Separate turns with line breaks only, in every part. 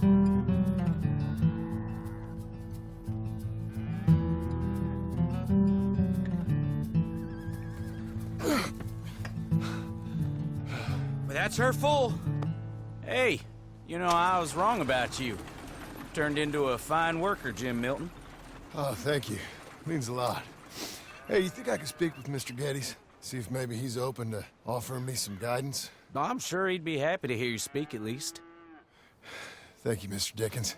Well, that's her full. Hey, you know, I was wrong about you. Turned into a fine worker, Jim Milton.
Oh, thank you. Means a lot. Hey, you think I could speak with Mr. Geddes? See if maybe he's open to offering me some guidance?
I'm sure he'd be happy to hear you speak, at least.
Thank you, Mr. Dickens.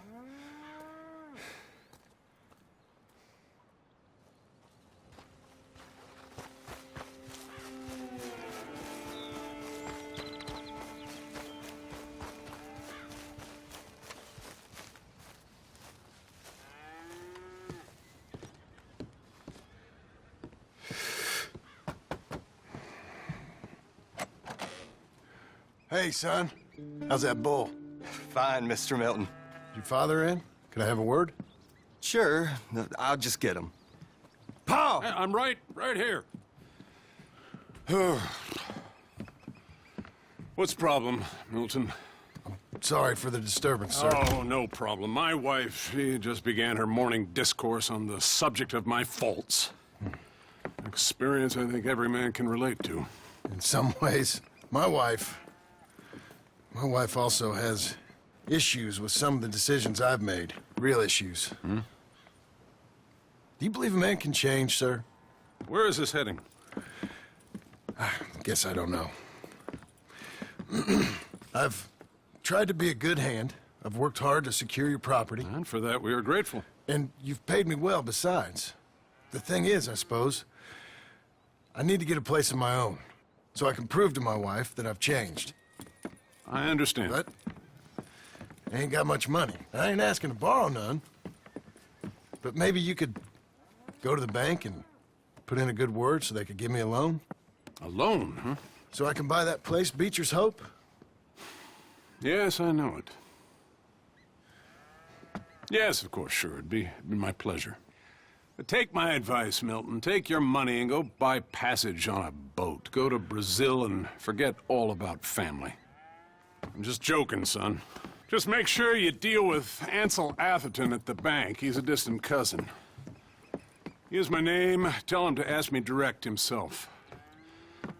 Hey, son. How's that bull?
Fine, Mr. Milton.
Your father in? Can I have a word?
Sure, I'll just get him. Pa!
I'm right here. What's the problem, Milton?
Sorry for the disturbance, sir.
Oh, no problem. My wife, she just began her morning discourse on the subject of my faults. Experience I think every man can relate to.
In some ways, my wife also has issues with some of the decisions I've made. Real issues.
Hmm?
Do you believe a man can change, sir?
Where is this heading?
I guess I don't know. I've tried to be a good hand. I've worked hard to secure your property.
And for that, we are grateful.
And you've paid me well besides. The thing is, I suppose, I need to get a place of my own, so I can prove to my wife that I've changed.
I understand.
But I ain't got much money. I ain't asking to borrow none. But maybe you could go to the bank and put in a good word so they could give me a loan?
A loan, huh?
So I can buy that place, Beecher's Hope?
Yes, I know it. Yes, of course, sure. It'd be my pleasure. But take my advice, Milton. Take your money and go buy passage on a boat. Go to Brazil and forget all about family. I'm just joking, son. Just make sure you deal with Ansel Atherton at the bank. He's a distant cousin. Here's my name. Tell him to ask me direct himself.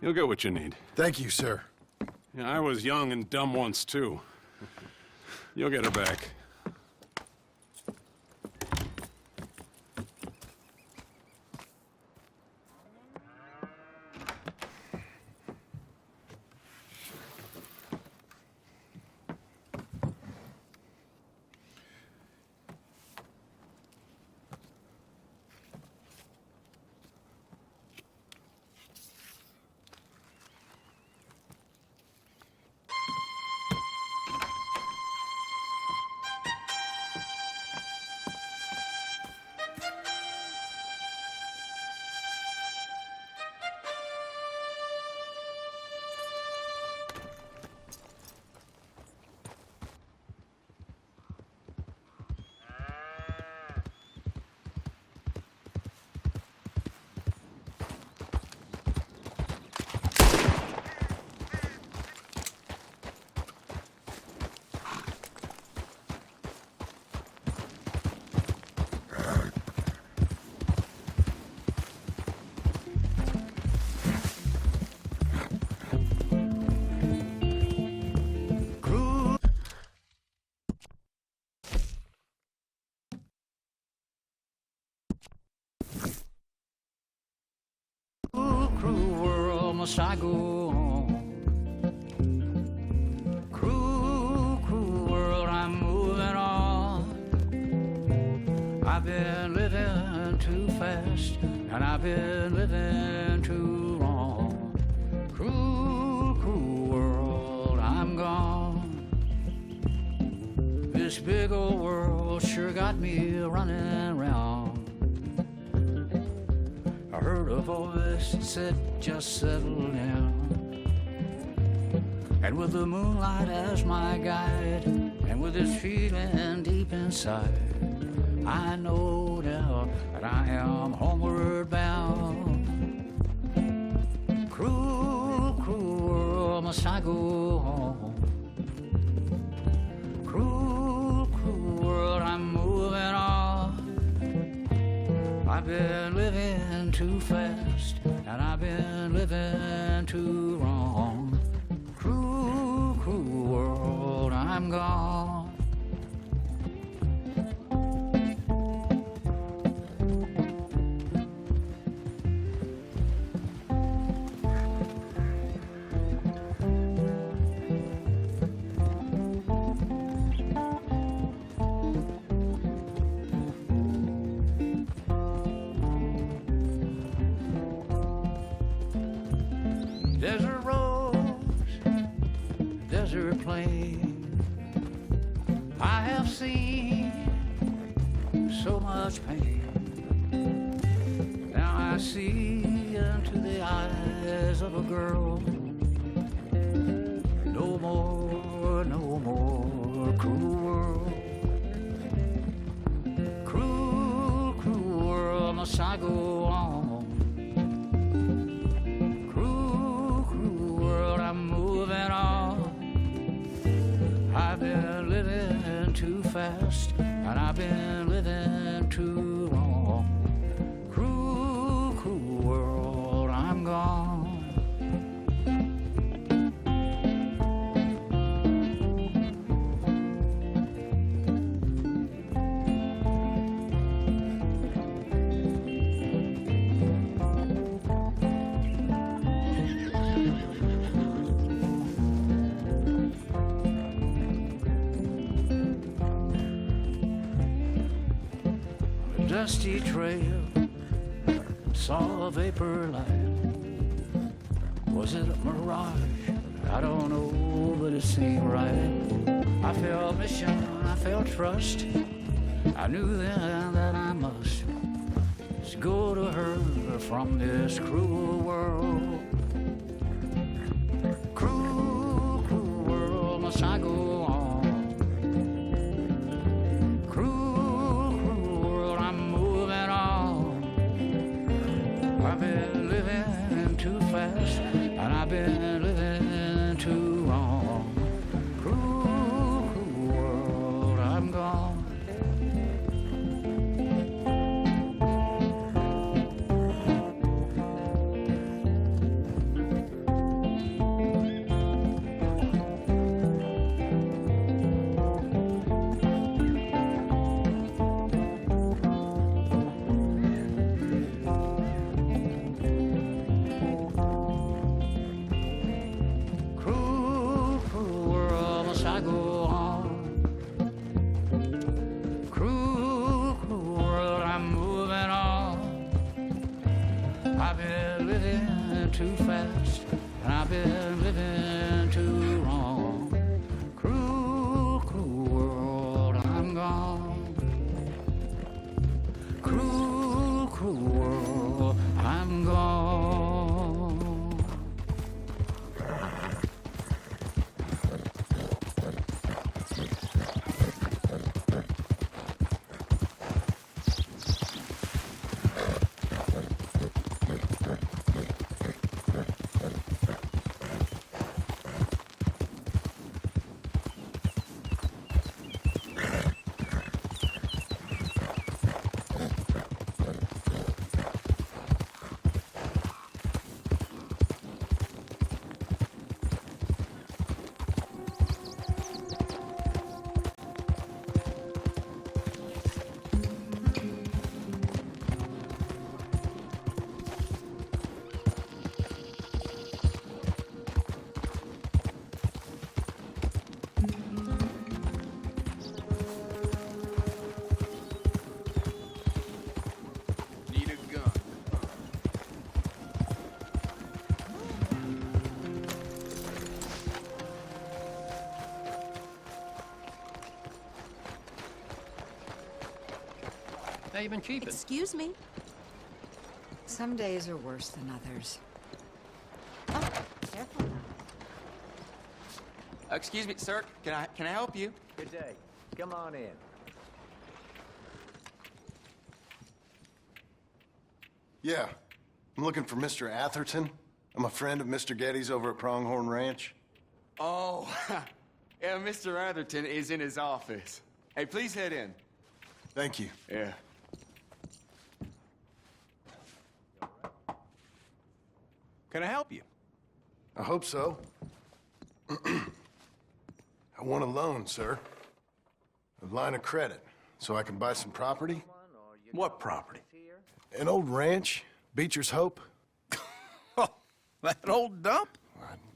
You'll get what you need.
Thank you, sir.
Yeah, I was young and dumb once, too. You'll get her back.
Must I go on? Cruel, cruel world, I'm moving on. I've been living too fast, and I've been living too long. Cruel, cruel world, I'm gone. This big old world sure got me running round. I heard a voice that said, just settle down. And with the moonlight as my guide, and with this feeling deep inside, I know now that I am homeward bound. Cruel, cruel world, must I go home? Cruel, I've been living too fast, and I've been living too wrong. Cruel, cruel world, I'm gone. Desert roads, desert plain, I have seen so much pain. Now I see into the eyes of a girl. No more, no more cruel world. Cruel, cruel world, must I go on? I've been living too fast, and I've been living too long. Cruel, cruel world, I'm gone. Dusty trail, saw a vapor light. Was it a mirage? I don't know, but it seemed right. I felt mission, I felt trust. I knew then that I must go to her from this cruel world. Cruel, cruel world, must I go on? I've been living too fast, and I've been living too long. Cruel, cruel world, I'm gone. I go on. Cruel, cruel world, I'm moving on. I've been living too fast, and I've been living too long. Cruel, cruel world, I'm gone. Cruel, cruel world, I'm gone.
How you been keeping?
Excuse me? Some days are worse than others. Oh, careful now.
Excuse me, sir. Can I help you?
Good day. Come on in.
Yeah, I'm looking for Mr. Atherton. I'm a friend of Mr. Getty's over at Pronghorn Ranch.
Oh, yeah, Mr. Atherton is in his office. Hey, please head in.
Thank you.
Yeah.
Can I help you?
I hope so. I want a loan, sir. A line of credit, so I can buy some property.
What property?
An old ranch, Beecher's Hope.
Oh, that old dump?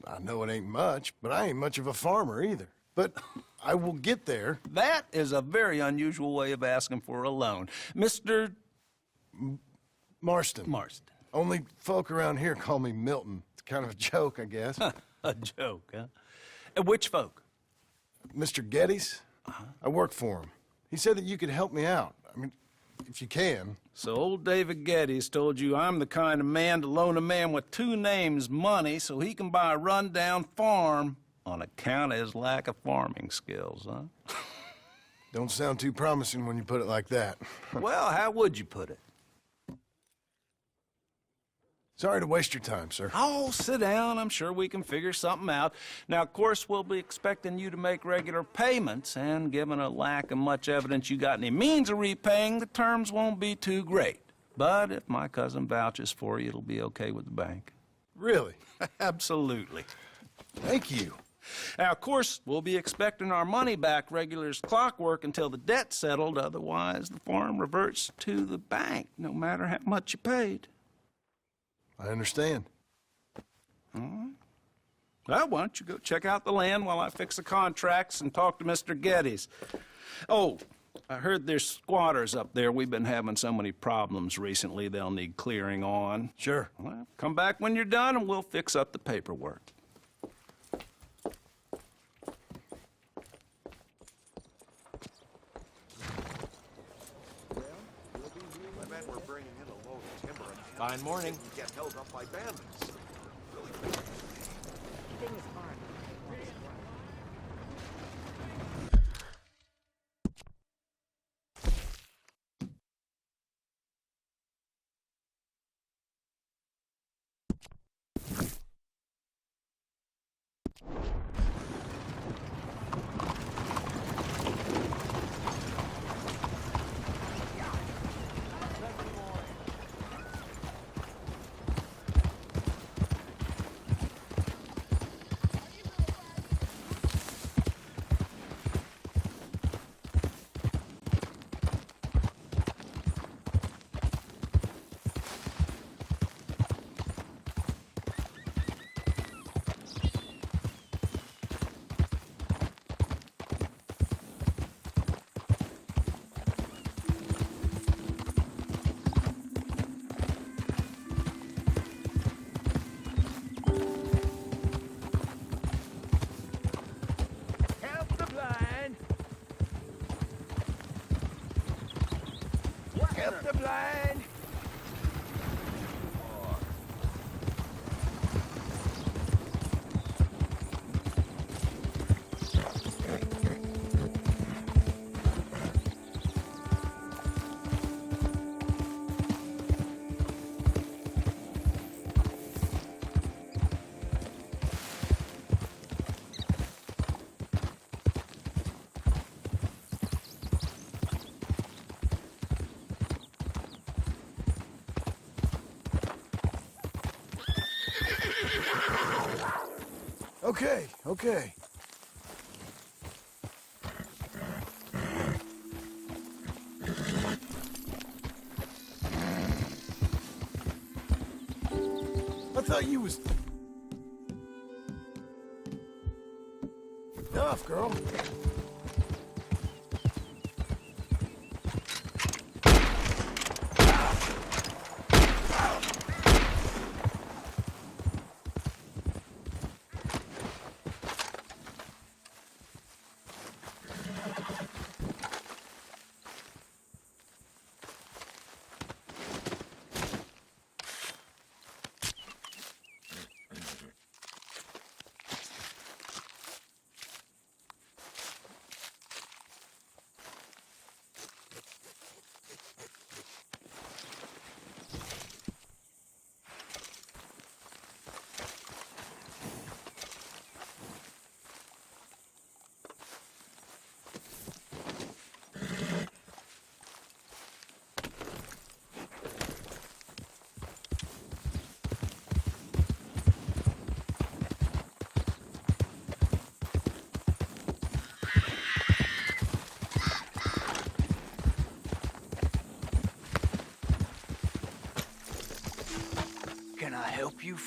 I know it ain't much, but I ain't much of a farmer either. But I will get there.
That is a very unusual way of asking for a loan. Mr.
Marston.
Marston.
Only folk around here call me Milton. It's kind of a joke, I guess.
A joke, huh? And which folk?
Mr. Geddes, I work for him. He said that you could help me out. I mean, if you can.
So old David Geddes told you I'm the kind of man to loan a man with two names money so he can buy a rundown farm on account of his lack of farming skills, huh?
Don't sound too promising when you put it like that.
Well, how would you put it?
Sorry to waste your time, sir.
Oh, sit down. I'm sure we can figure something out. Now, of course, we'll be expecting you to make regular payments, and given a lack of much evidence you got any means of repaying, the terms won't be too great. But if my cousin vouches for you, it'll be okay with the bank.
Really?
Absolutely.
Thank you.
Now, of course, we'll be expecting our money back regular as clockwork until the debt's settled. Otherwise, the farm reverts to the bank, no matter how much you paid.
I understand.
Well, why don't you go check out the land while I fix the contracts and talk to Mr. Geddes? Oh, I heard there's squatters up there. We've been having so many problems recently, they'll need clearing on.
Sure.
Well, come back when you're done and we'll fix up the paperwork.
Fine morning.
Get held up by bandits. Help the blind!
Okay. I thought you was... Enough, girl.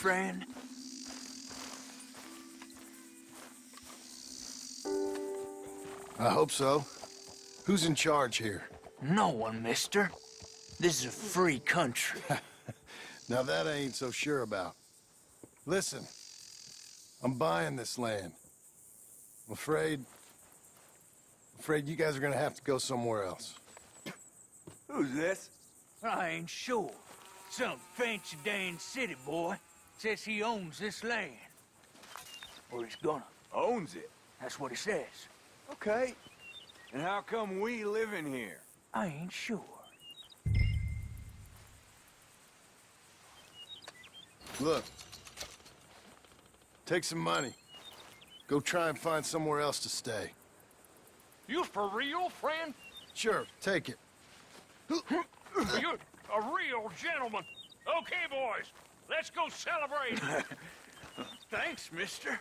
friend?
I hope so. Who's in charge here?
No one, mister. This is a free country.
Now that I ain't so sure about. Listen, I'm buying this land. I'm afraid you guys are gonna have to go somewhere else.
Who's this?
I ain't sure. Some fancy Dan city boy says he owns this land. Or he's gonna.
Owns it.
That's what he says.
Okay. And how come we live in here?
I ain't sure.
Look, take some money. Go try and find somewhere else to stay.
You for real, friend?
Sure, take it.
You're a real gentleman. Okay, boys, let's go celebrate.
Thanks, mister.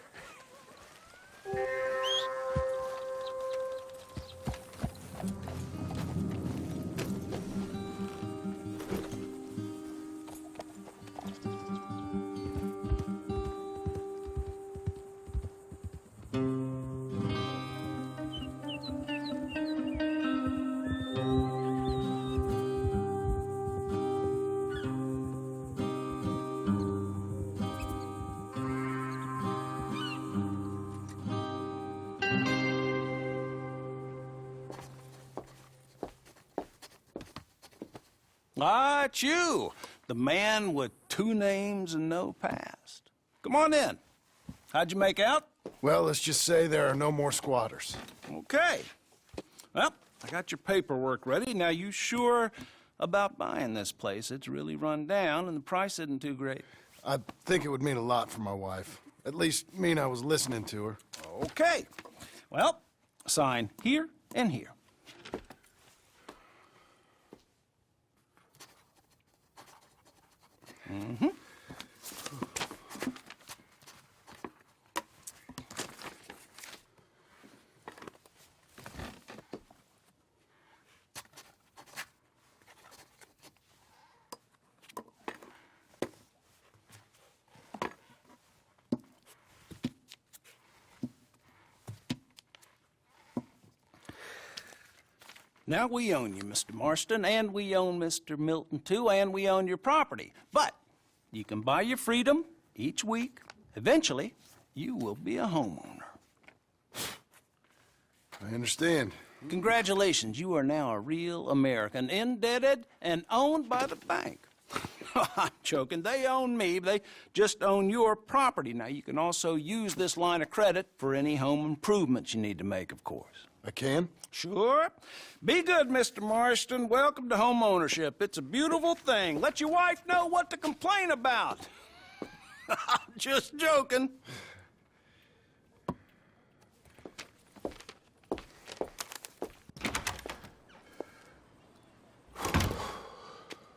Ah, it's you, the man with 2 names and no past. Come on in. How'd you make out?
Well, let's just say there are no more squatters.
Okay. Well, I got your paperwork ready. Now, you sure about buying this place? It's really run down, and the price isn't too great.
I think it would mean a lot for my wife. At least mean I was listening to her.
Okay. Well, sign here and here. Mm-hmm. Now, we own you, Mr. Marston, and we own Mr. Milton, too, and we own your property. But you can buy your freedom each week. Eventually, you will be a homeowner.
I understand.
Congratulations, you are now a real American, indebted and owned by the bank. I'm joking. They own me. They just own your property. Now, you can also use this line of credit for any home improvements you need to make, of course.
I can?
Sure. Be good, Mr. Marston. Welcome to home ownership. It's a beautiful thing. Let your wife know what to complain about. Just joking.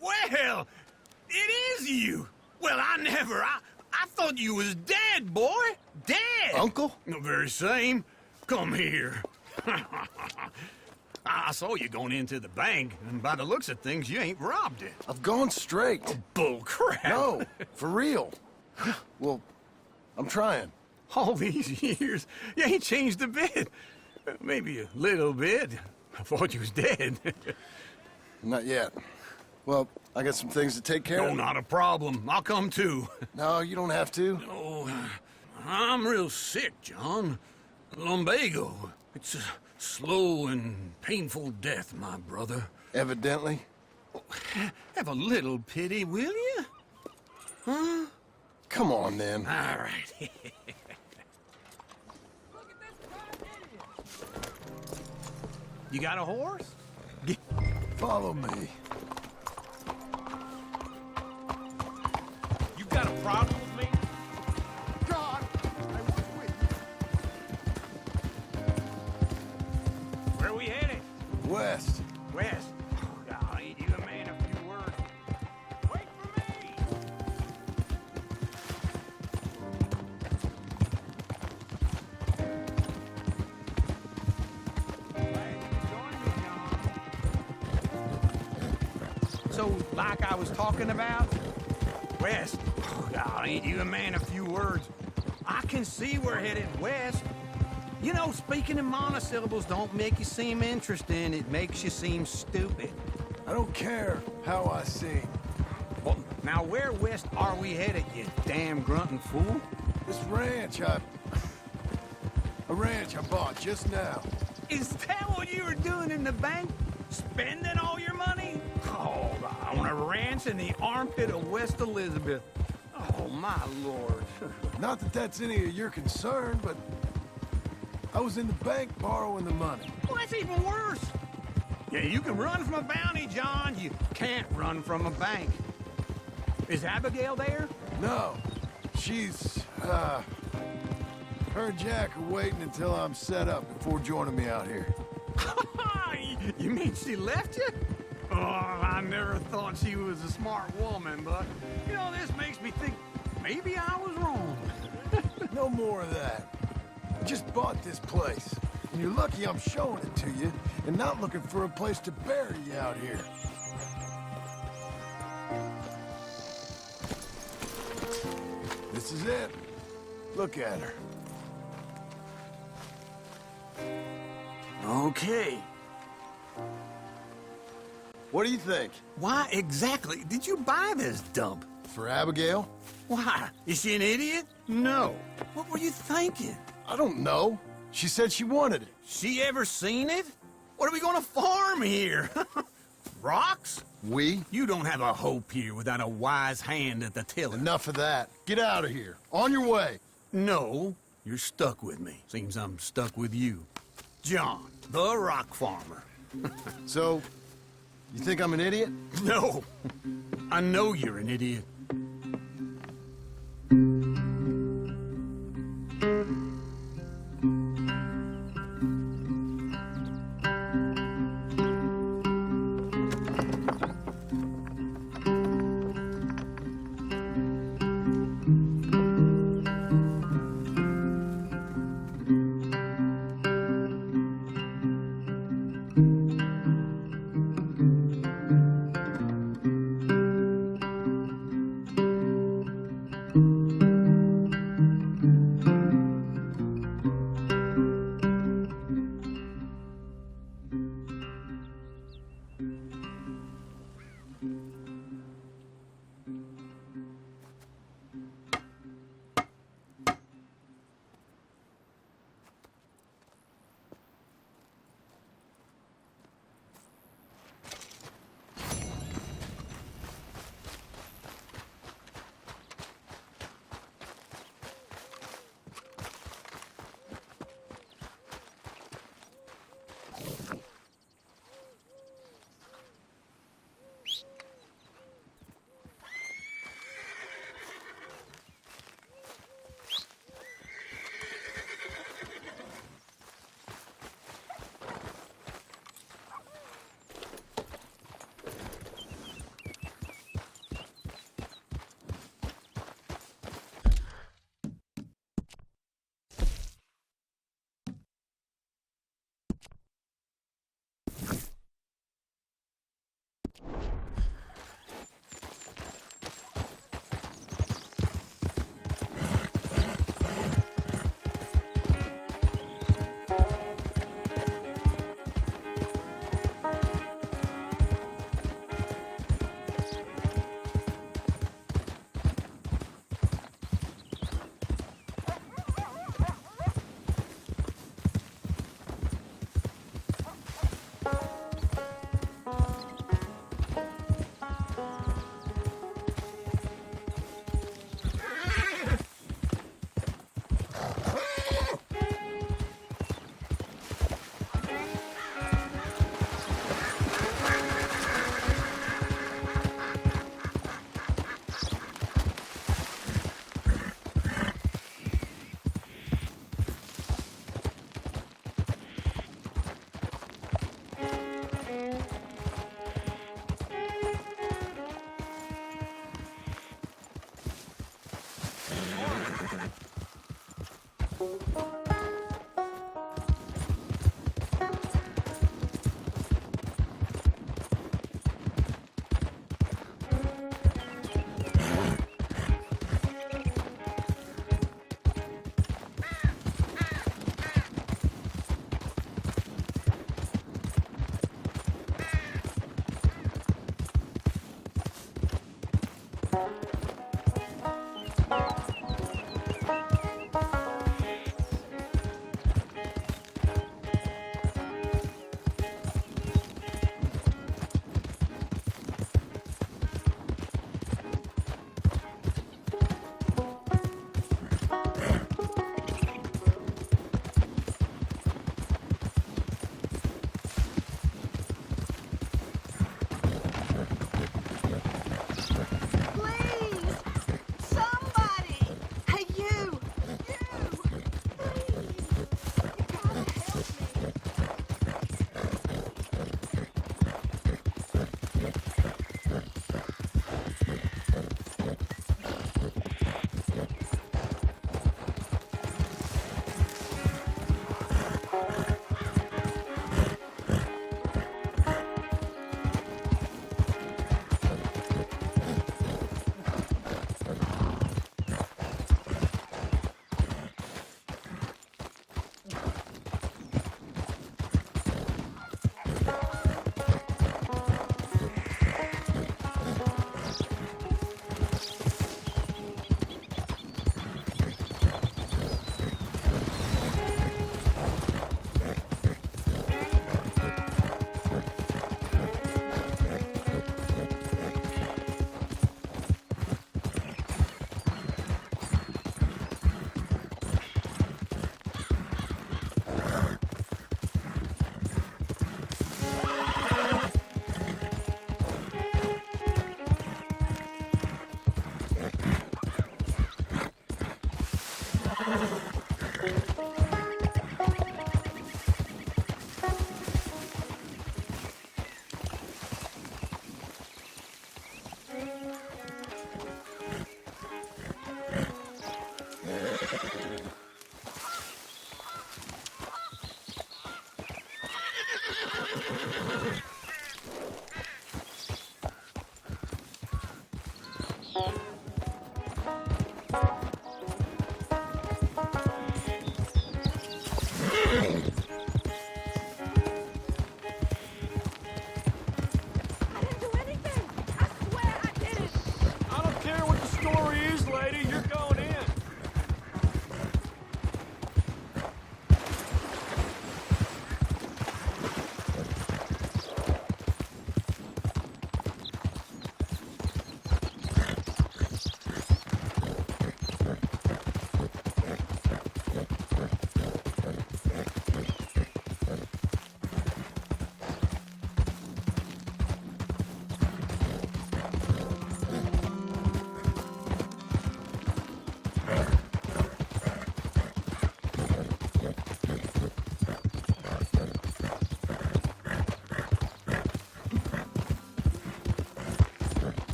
Well, it is you. Well, I thought you was dead, boy. Dead.
Uncle?
The very same. Come here. I saw you going into the bank, and by the looks of things, you ain't robbed it.
I've gone straight.
Bull crap.
No, for real. Well, I'm trying.
All these years, you ain't changed a bit. Maybe a little bit. I thought you was dead.
Not yet. Well, I got some things to take care
No,
of.
not a problem. I'll come too.
No, you don't have to.
Oh, I'm real sick, John. Lumbago. It's a slow and painful death, my brother.
Evidently.
Have a little pity, will you? Huh?
Come on, then.
All right. You got a horse?
Follow me.
You got a problem with me?
God, I was with you.
Where are we headed?
West.
West. Oh, ain't you a man of few words? Wait for me! Glad you could join me, John. So, like I was talking about, West? Oh, God, ain't you a man of few words? I can see we're headed west. You know, speaking in monosyllables don't make you seem interesting. It makes you seem stupid.
I don't care how I sing.
Well, now where west are we headed, you damn grunting fool?
This ranch, a ranch I bought just now.
Is that what you were doing in the bank? Spending all your money? Oh, on a ranch in the armpit of West Elizabeth. Oh, my lord.
Not that that's any of your concern, but I was in the bank borrowing the money.
Well, that's even worse. Yeah, you can run from a bounty, John. You can't run from a bank. Is Abigail there?
No, she's, her and Jack are waiting until I'm set up before joining me out here.
You mean she left you? Oh, I never thought she was a smart woman, but, you know, this makes me think maybe I was wrong.
No more of that. I just bought this place, and you're lucky I'm showing it to you and not looking for a place to bury you out here. This is it. Look at her.
Okay.
What do you think?
Why exactly did you buy this dump?
For Abigail?
Why? Is she an idiot? No. What were you thinking?
I don't know. She said she wanted it.
She ever seen it? What are we gonna farm here? Rocks?
We?
You don't have a hope here without a wise hand at the tiller.
Enough of that. Get out of here. On your way.
No, you're stuck with me. Seems I'm stuck with you. John, the rock farmer.
So, you think I'm an idiot?
No, I know you're an idiot.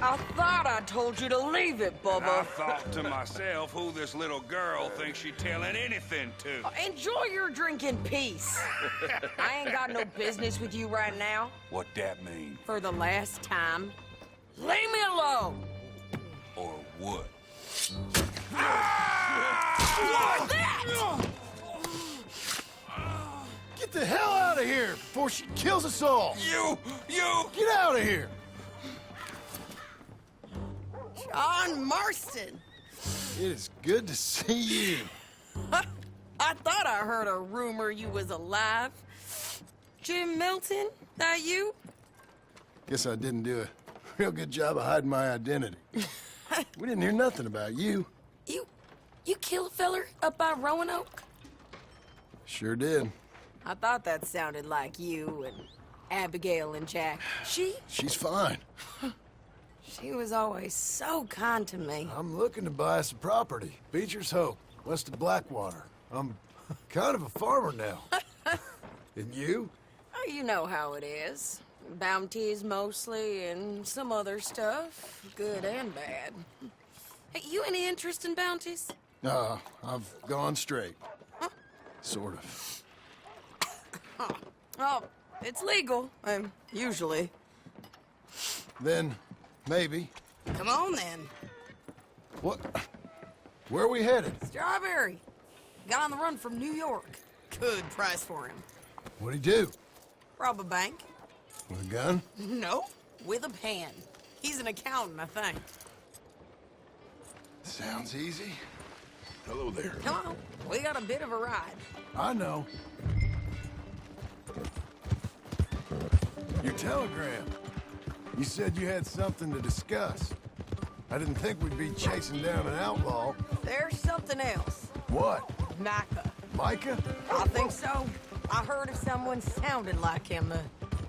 I thought I told you to leave it,
I
Bubba.
thought to myself who this little girl thinks she's telling anything to.
Enjoy your drink in peace. I ain't got no business with you right now.
What that mean?
For the last time, leave me alone.
Or what?
What's that?
Get the hell out of here before she kills us all!
You!
Get out of here!
John Marston.
It is good to see you.
I thought I heard a rumor you was alive. Jim Milton, that you?
Guess I didn't do a real good job of hiding my identity. We didn't hear nothing about you.
You killed a feller up by Roanoke?
Sure did.
I thought that sounded like you and Abigail and Jack.
She's fine.
She was always so kind to me.
I'm looking to buy some property. Beecher's Hope, west of Blackwater. I'm kind of a farmer now. And you?
Oh, you know how it is. Bounties mostly, and some other stuff, good and bad. Hey, you any interest in bounties?
I've gone straight. Sort of.
Oh, it's legal, usually.
Then, maybe.
Come on, then.
What? Where are we headed?
Strawberry. Got on the run from New York. Good price for him.
What'd he do?
Rob a bank?
With a gun?
No, with a pen. He's an accountant, I think.
Sounds easy. Hello there.
Come on, we got a bit of a ride.
I know. Your telegram. You said you had something to discuss. I didn't think we'd be chasing down an outlaw.
There's something else.
What?
Micah.
Micah?
I think so. I heard of someone sounded like him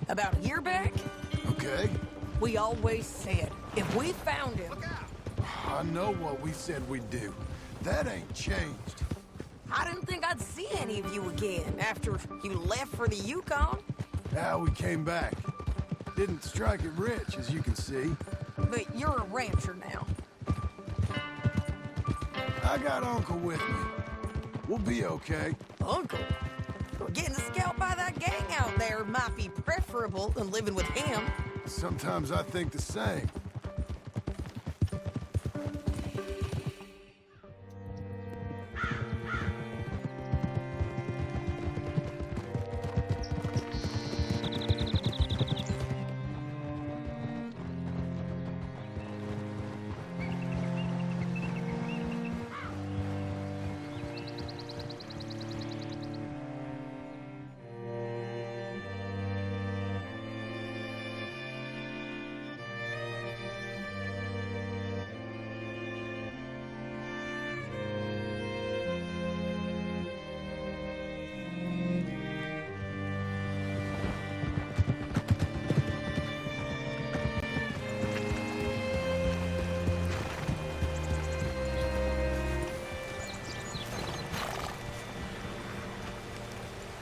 about a year back.
Okay.
We always said, if we found him...
I know what we said we'd do. That ain't changed.
I didn't think I'd see any of you again after you left for the Yukon.
Now we came back. Didn't strike it rich, as you can see.
But you're a rancher now.
I got Uncle with me. We'll be okay.
Uncle? Getting scalped by that gang out there might be preferable than living with him.
Sometimes I think the same.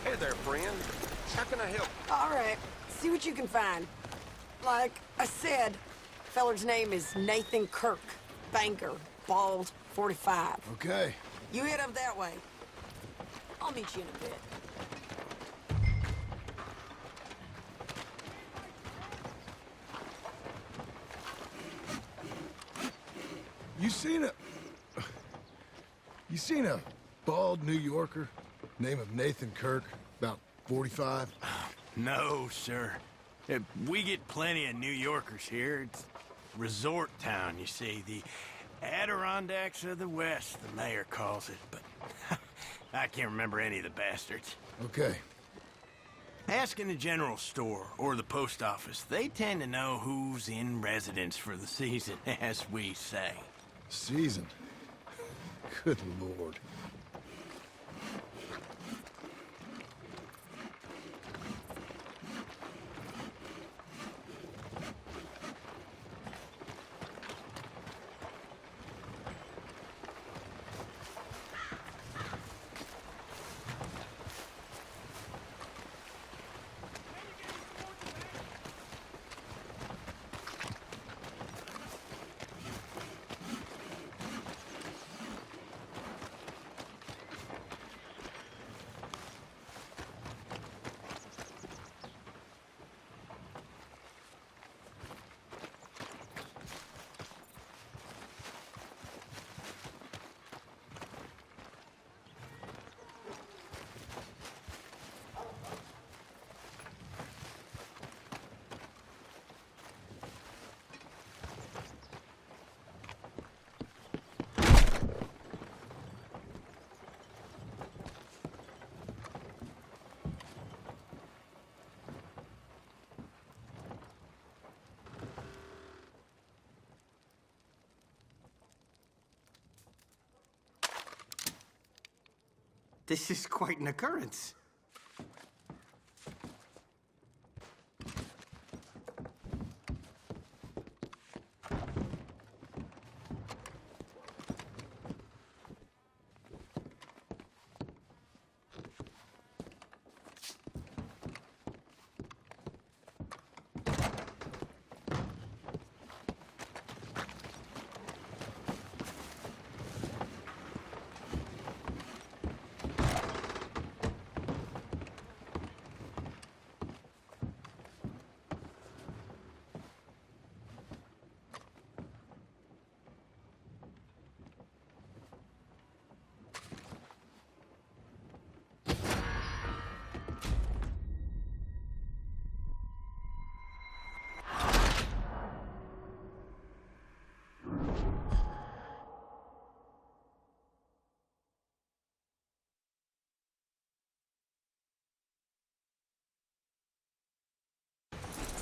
Hey there, friend. How can I help?
All right, see what you can find. Like I said, feller's name is Nathan Kirk. Banker, bald, 45.
Okay.
You head up that way. I'll meet you in a bit.
You seen a bald New Yorker, name of Nathan Kirk, about 45?
No, sir. We get plenty of New Yorkers here. It's resort town, you see. The Adirondacks of the West, the mayor calls it, but I can't remember any of the bastards.
Okay.
Ask in the general store or the post office. They tend to know who's in residence for the season, as we say.
Season. Good Lord.
This is quite an occurrence.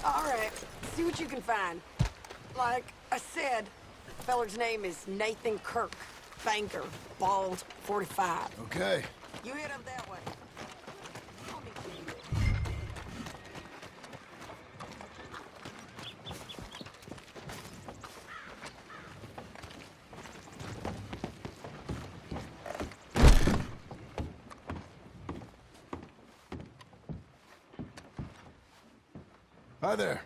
All right, see what you can find. Like I said, the feller's name is Nathan Kirk. Banker, bald, 45.
Okay.
You head up that way.
Hi there.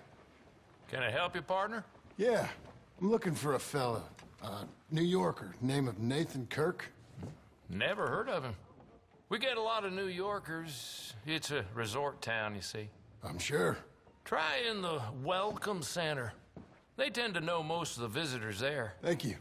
Can I help you, partner?
Yeah, I'm looking for a fella. New Yorker, name of Nathan Kirk.
Never heard of him. We get a lot of New Yorkers. It's a resort town, you see.
I'm sure.
Try in the Welcome Center. They tend to know most of the visitors there.
Thank you.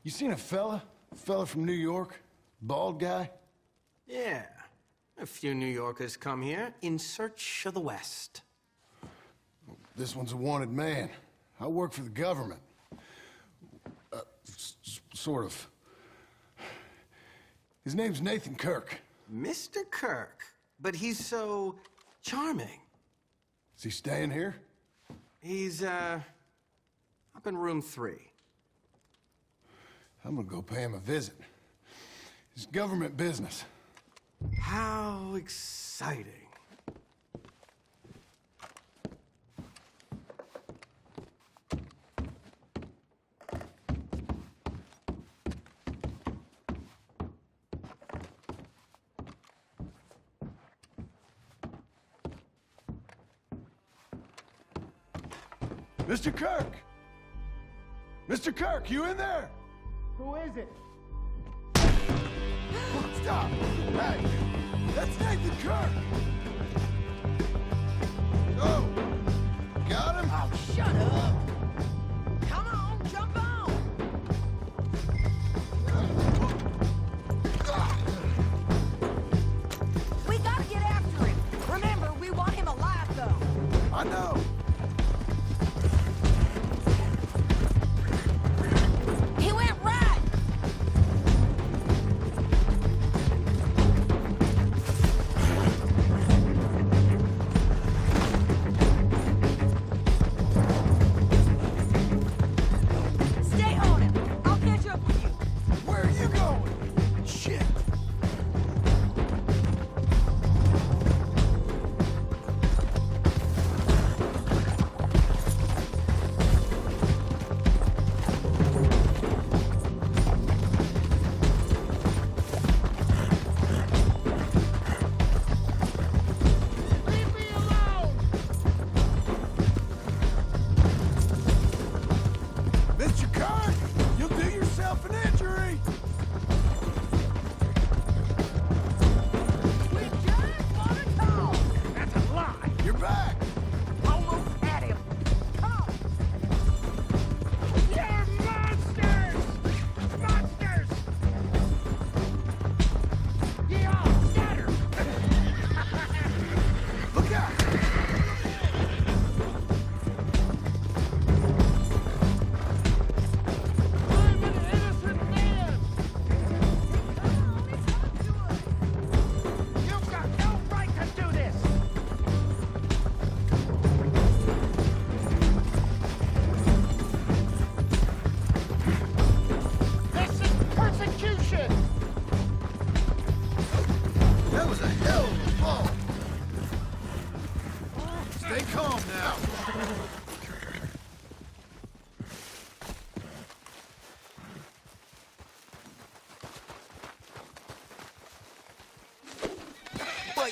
You seen a fella? Fella from New York? Bald guy?
Yeah. A few New Yorkers come here in search of the West.
This one's a wanted man. I work for the government. Sort of. His name's Nathan Kirk.
Mr. Kirk? But he's so charming.
Is he staying here?
He's, up in room 3.
I'm gonna go pay him a visit. It's government business.
How exciting.
Mr. Kirk! Mr. Kirk, you in there?
Who is it?
Stop! Hey! That's Nathan Kirk! Oh! Got him?
Oh, shut up! Come on, jump on! We gotta get after him. Remember, we want him alive, though.
I know!
He went right!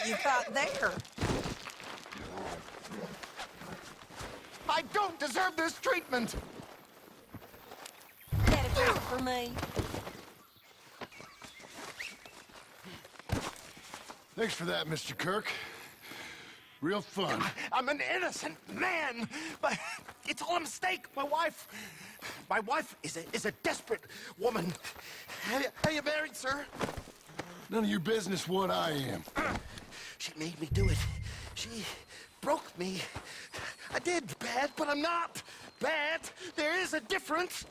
you got there?
I don't deserve this treatment!
Get a drink for me.
Thanks for that, Mr. Kirk. Real fun.
I'm an innocent man, but it's all a mistake. My wife is a desperate woman. Are you married, sir?
None of your business what I am.
She made me do it. She broke me. I did bad, but I'm not bad. There is a difference.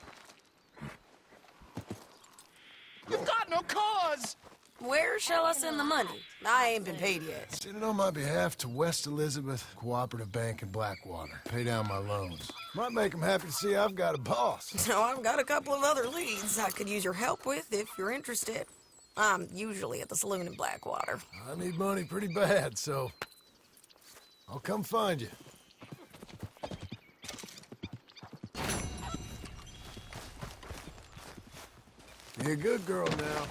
You've got no cause.
Where shall I send the money? I ain't been paid yet.
Send it on my behalf to West Elizabeth Cooperative Bank in Blackwater. Pay down my loans. Might make them happy to see I've got a boss.
So I've got a couple of other leads I could use your help with if you're interested. I'm usually at the saloon in Blackwater.
I need money pretty bad, so I'll come find you. Be a good girl now.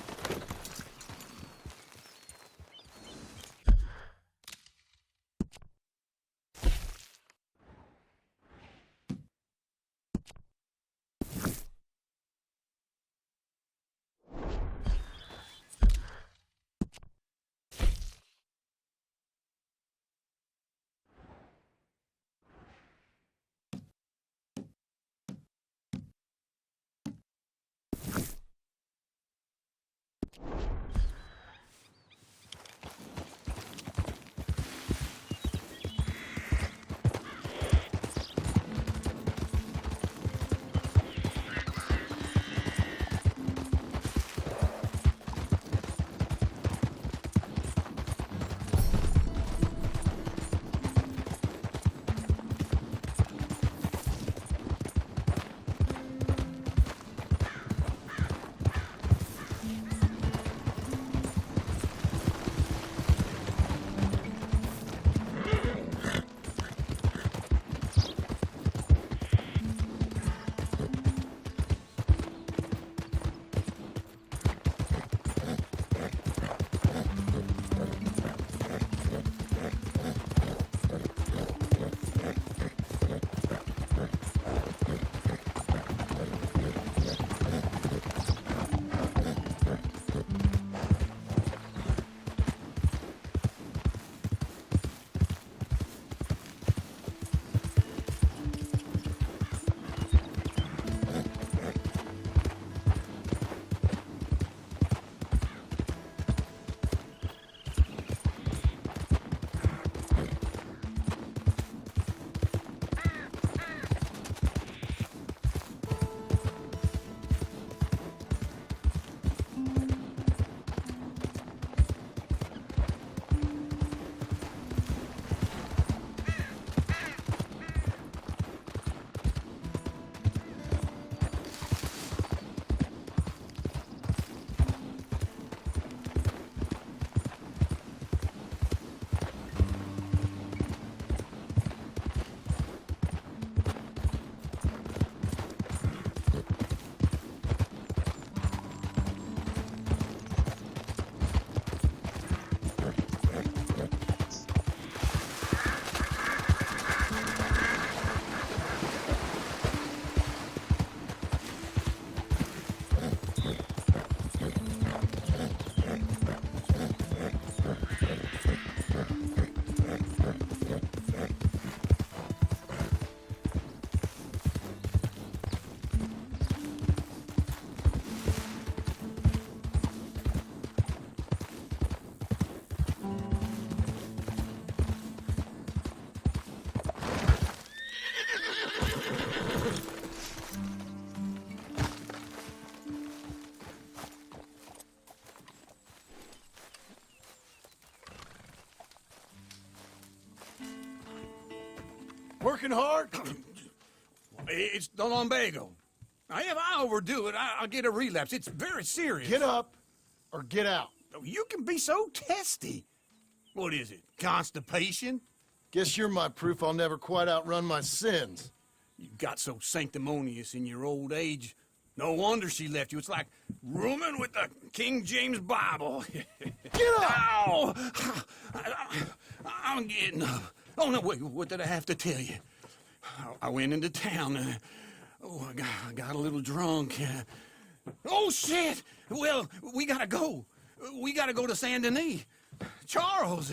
Working hard?
It's the lumbago. If I overdo it, I'll get a relapse. It's very serious.
Get up or get out.
You can be so testy. What is it, constipation?
Guess you're my proof I'll never quite outrun my sins.
You got so sanctimonious in your old age, No wonder she left you. It's like rooming with the King James Bible.
Get up!
Ow! I'm getting up. Oh, no, wait, what did I have to tell you? I went into town. I got a little drunk. Oh, shit! Well, we gotta go. We gotta go to Saint Denis. Charles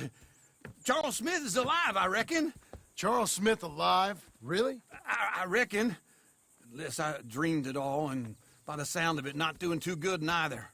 Smith is alive, I reckon.
Charles Smith alive? Really?
I reckon. Unless I dreamed it all, and by the sound of it, not doing too good neither.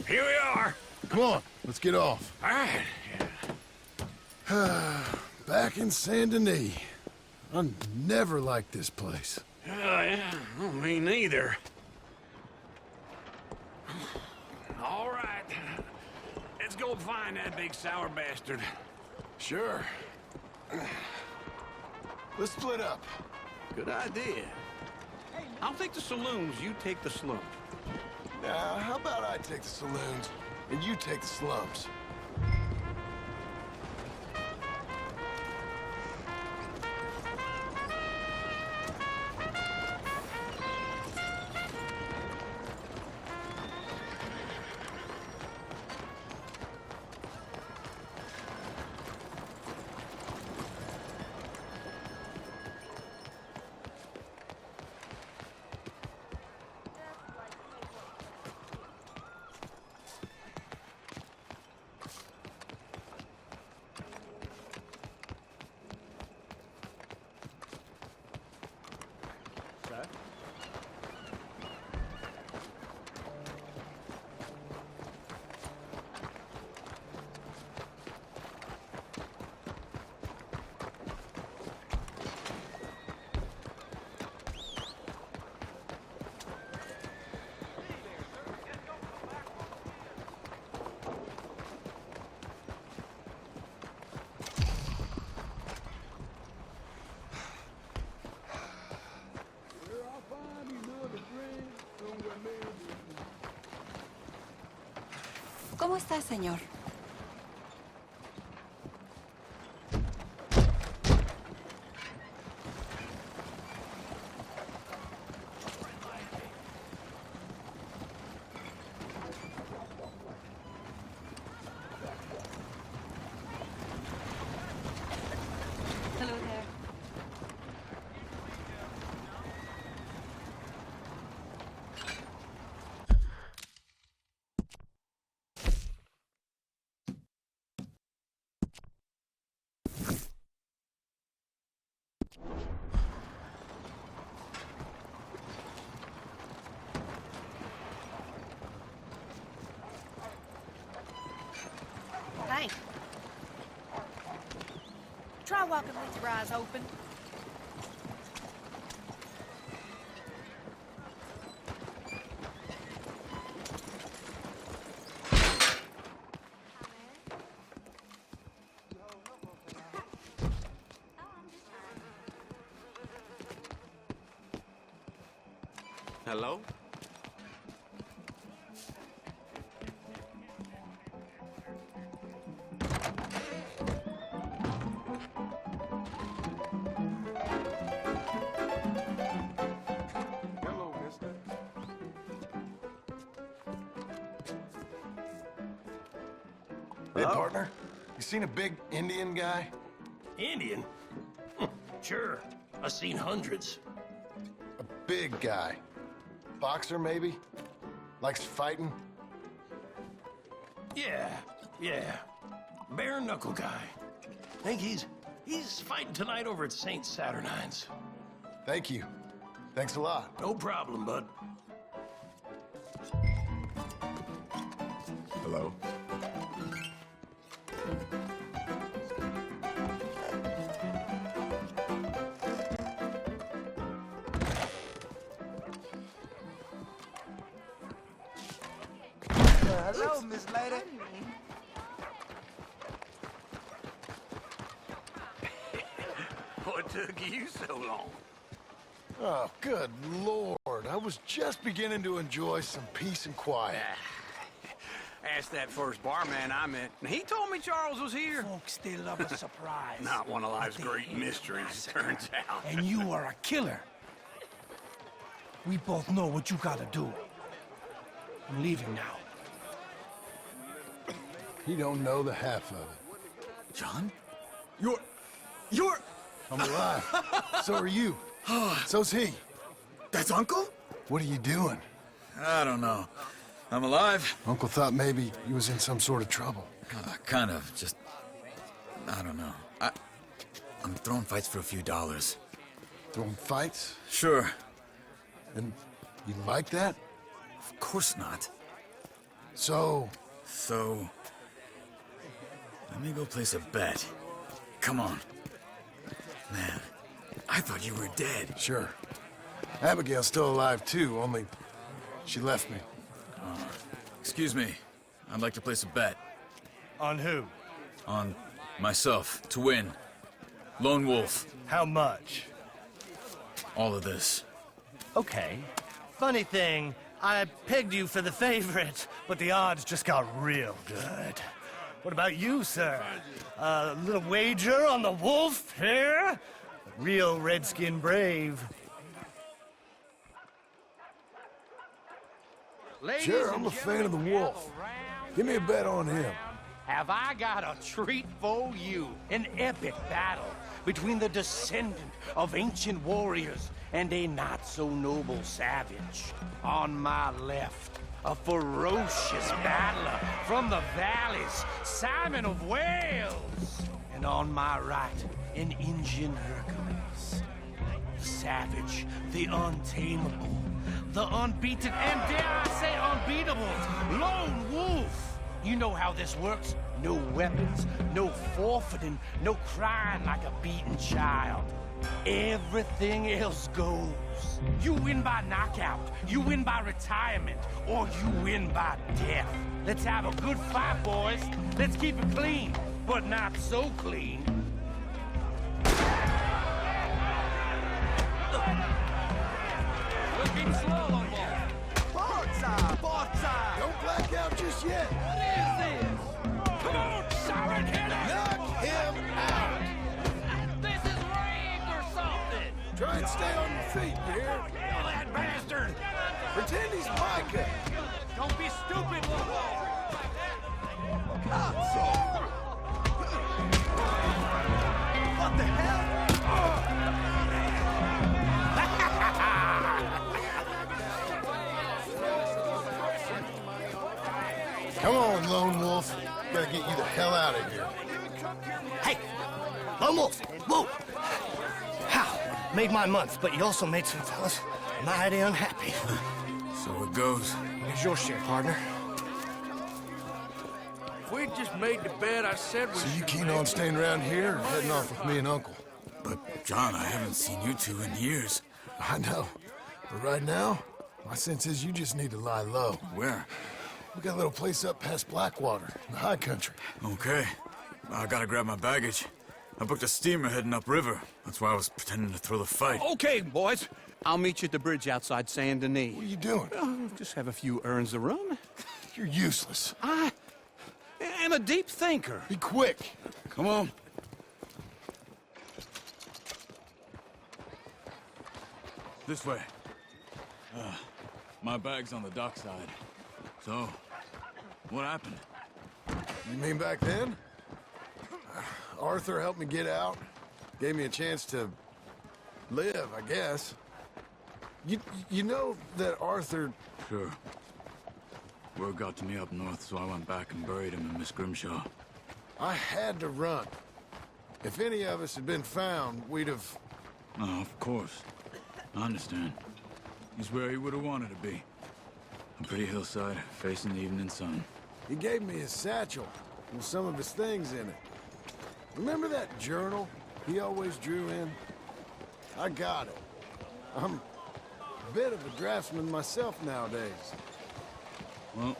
Here we are.
Come on, let's get off.
All right.
Back in Saint Denis. I never liked this place.
Oh, yeah. Oh, me neither. All right. Let's go find that big sour bastard.
Sure. Let's split up.
Good idea. I'll take the saloons, you take the slums.
Now, how about I take the saloons and you take the slums?
¿Cómo está, señor? Hello there.
Hey. Try walking with your eyes open.
Hello?
Hello, mister. Hey, partner. You seen a big Indian guy?
Indian? Sure. I've seen hundreds.
A big guy. Boxer, maybe? Likes fighting?
Yeah. Bare knuckle guy. Think he's fighting tonight over at St. Saturnine's.
Thank you. Thanks a lot.
No problem, bud.
Hello.
Hello, Miss Lady.
What took you so long?
Oh, good Lord. I was just beginning to enjoy some peace and quiet.
Asked that first barman I met, and he told me Charles was here.
Folks, they love a surprise.
Not one of life's great mysteries, it turns out.
And you are a killer. We both know what you gotta do. I'm leaving now.
He don't know the half of it.
John? You're...
I'm alive. So are you. So's he.
That's Uncle?
What are you doing?
I don't know. I'm alive.
Uncle thought maybe he was in some sort of trouble.
Kind of. Just... I don't know. I'm throwing fights for a few dollars.
Throwing fights?
Sure.
And you like that?
Of course not.
So...
Let me go place a bet. Come on. Man, I thought you were dead.
Sure. Abigail's still alive, too, only she left me.
Excuse me. I'd like to place a bet.
On who?
On myself, to win. Lone Wolf.
How much?
All of this.
Okay. Funny thing, I pegged you for the favorite, but the odds just got real good. What about you, sir? A little wager on the wolf here? Real redskin brave.
Sure, I'm a fan of the wolf. Give me a bet on him.
Have I got a treat for you? An epic battle between the descendant of ancient warriors and a not-so-noble savage. On my left, a ferocious battler from the valleys, Simon of Wales. And on my right, an Indian Hercules. The savage, the untamable, the unbeaten, and dare I say unbeatable, Lone Wolf. You know how this works. No weapons, no forfeiting, no crying like a beaten child. Everything else goes. You win by knockout, you win by retirement, or you win by death. Let's have a good fight, boys. Let's keep it clean, but not so clean.
Looking slow, Lone Wolf.
Forza! Don't black out just yet.
What is this? Come on, Siren, hit him!
Knock him out!
This is rigged or something!
Try and stay on your feet, you hear?
Kill that bastard!
Pretend he's Micah.
Don't be stupid, Lone Wolf!
What the hell?
Come on, Lone Wolf. Gotta get you the hell out of here.
Hey! Lone Wolf! Whoa! How? Made my month, but you also made some fellas mighty unhappy.
So it goes.
Here's your share, partner.
We just made the bet I said we
So you keen on staying around here or heading off with me and Uncle?
But, John, I haven't seen you two in years.
I know. But right now, my sense is you just need to lie low.
Where?
We got a little place up past Blackwater, in the high country.
Okay. I gotta grab my baggage. I booked a steamer heading upriver. That's why I was pretending to throw the fight.
Okay, boys. I'll meet you at the bridge outside Saint Denis.
What are you doing?
Just have a few errands to run.
You're useless.
I am a deep thinker.
Be quick.
Come on. This way. My bag's on the dockside. So, what happened?
You mean back then? Arthur helped me get out. Gave me a chance to live, I guess. You know that Arthur...
Sure. Word got to me up north, so I went back and buried him in Miss Grimshaw.
I had to run. If any of us had been found, we'd have...
Oh, of course. I understand. He's where he would have wanted to be. A pretty hillside, facing the evening sun.
He gave me his satchel with some of his things in it. Remember that journal he always drew in? I got it. I'm a bit of a draftsman myself nowadays.
Well,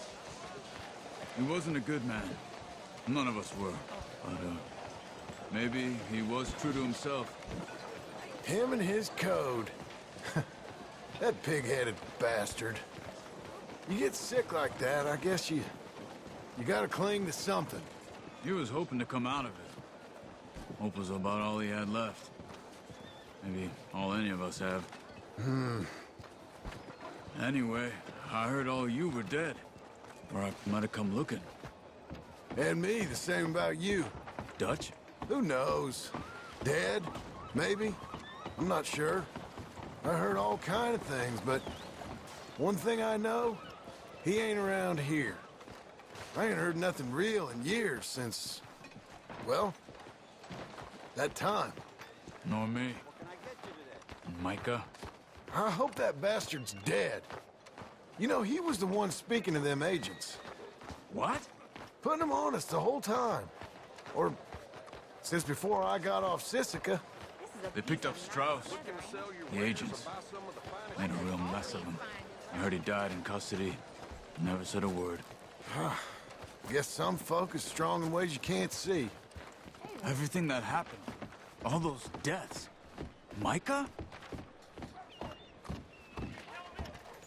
He wasn't a good man. None of us were. But, maybe he was true to himself.
Him and his code. That pig-headed bastard. You get sick like that, I guess you gotta cling to something.
He was hoping to come out of it. Hope was about all he had left. Maybe all any of us have. Anyway, I heard all you were dead. Or I might have come looking.
And me, the same about you.
Dutch?
Who knows? Dead? Maybe? I'm not sure. I heard all kind of things, but one thing I know, he ain't around here. I ain't heard nothing real in years since, well, that time.
Nor me. Micah?
I hope that bastard's dead. You know, he was the one speaking to them agents.
What?
Putting them on us the whole time. Or since before I got off Sisika.
They picked up Strauss. The agents. Made a real mess of him. I heard he died in custody. Never said a word.
Guess some folk is strong in ways you can't see.
Everything that happened. All those deaths. Micah?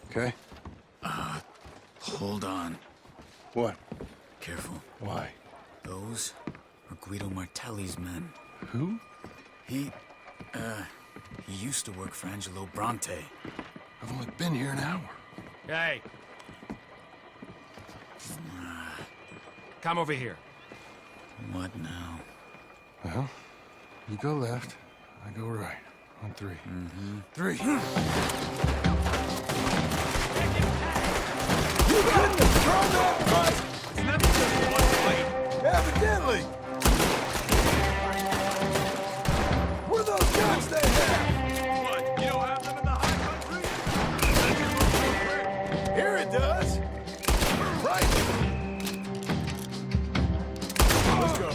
Okay.
Hold on.
What?
Careful.
Why?
Those are Guido Martelli's men.
Who?
He used to work for Angelo Bronte.
I've only been here an hour.
Hey. Come over here.
What now?
Well, you go left, I go right. On three. Three. You couldn't have thrown that right!
It's never been one fight.
Evidently! What are those guns they have?
What, you don't have them in the high country?
Here it does! Right!
Let's go.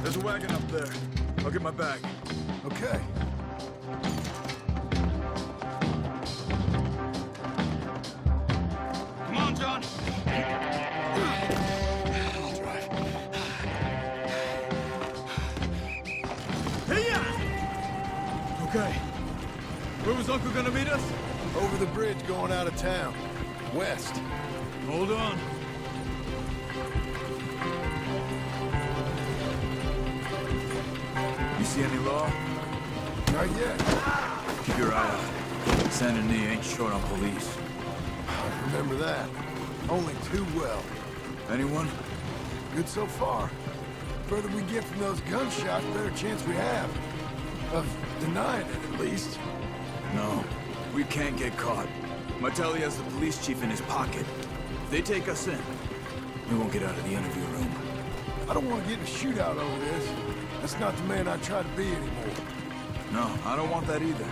There's a wagon up there. I'll get my bag.
Okay.
Come on, John.
I'll drive.
Okay. Where was Uncle gonna meet us?
Over the bridge going out of town. West.
Hold on. You see any law?
Not yet.
Keep your eye out. Saint Denis ain't short on police.
I remember that. Only too well.
Anyone?
Good so far. Further we get from those gunshots, better chance we have. Of denying it, at least.
No. We can't get caught. Martelli has the police chief in his pocket. If they take us in, we won't get out of the interview room.
I don't want to get in a shootout over this. That's not the man I try to be anymore.
No, I don't want that either.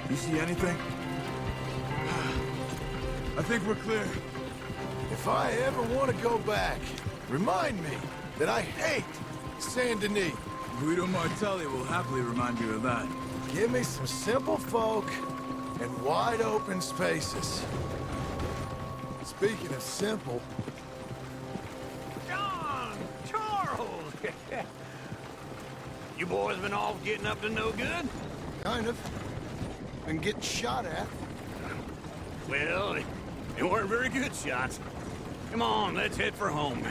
You see anything? I think we're clear.
If I ever want to go back, remind me that I hate Saint Denis.
Guido Martelli will happily remind you of that.
Give me some simple folk and wide open spaces. Speaking of simple...
John! Charles! You boys been off getting up to no good?
Kind of. Been getting shot at.
Well, they weren't very good shots. Come on, let's head for home.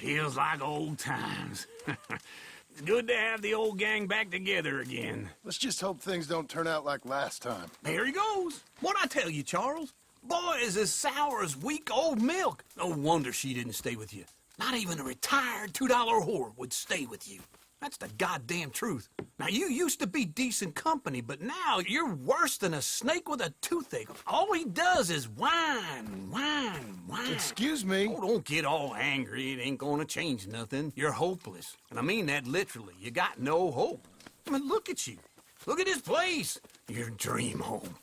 Feels like old times. It's good to have the old gang back together again.
Let's just hope things don't turn out like last time.
There he goes. What'd I tell you, Charles? Boy is as sour as week-old milk. No wonder she didn't stay with you. Not even a retired $2 whore would stay with you. That's the goddamn truth. Now, you used to be decent company, but now you're worse than a snake with a toothache. All he does is whine, whine, whine.
Excuse me?
Oh, don't get all angry. It ain't gonna change nothing. You're hopeless. And I mean that literally. You got no hope. I mean, look at you. Look at this place. Your dream home.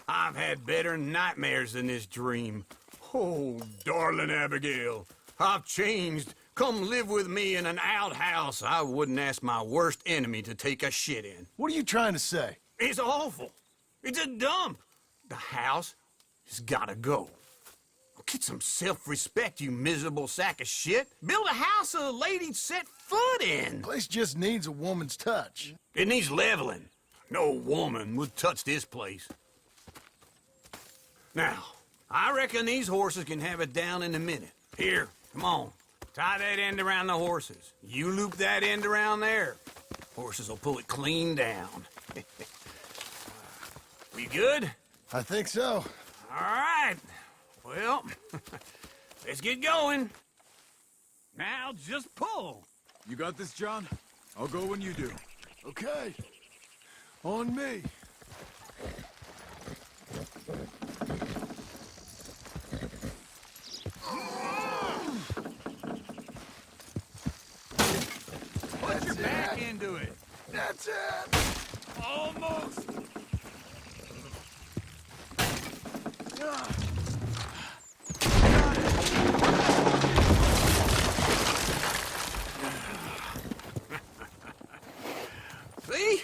I've had better nightmares than this dream. Oh, darling Abigail, I've changed. Come live with me in an outhouse I wouldn't ask my worst enemy to take a shit in.
What are you trying to say?
It's awful. It's a dump. The house has gotta go. Get some self-respect, you miserable sack of shit. Build a house a lady'd set foot in.
Place just needs a woman's touch.
It needs leveling. No woman would touch this place. Now, I reckon these horses can have it down in a minute. Here, come on. Tie that end around the horses. You loop that end around there. Horses will pull it clean down. We good?
I think so.
All right. Well, let's get going. Now just pull.
You got this, John? I'll go when you do.
Okay. On me.
Put your back into it.
That's it.
Almost. See?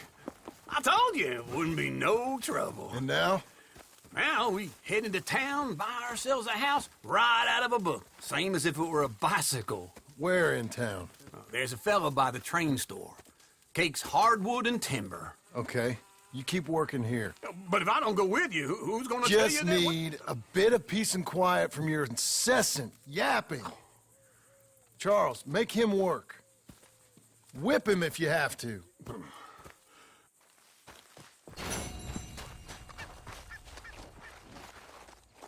I told you it wouldn't be no trouble.
And now?
Now we head into town, buy ourselves a house right out of a book. Same as if it were a bicycle.
Where in town?
There's a fella by the train store. Cakes hardwood and timber.
Okay. You keep working here.
But if I don't go with you, who's gonna tell you
Just
that?
need a bit of peace and quiet from your incessant yapping. Charles, make him work. Whip him if you have to.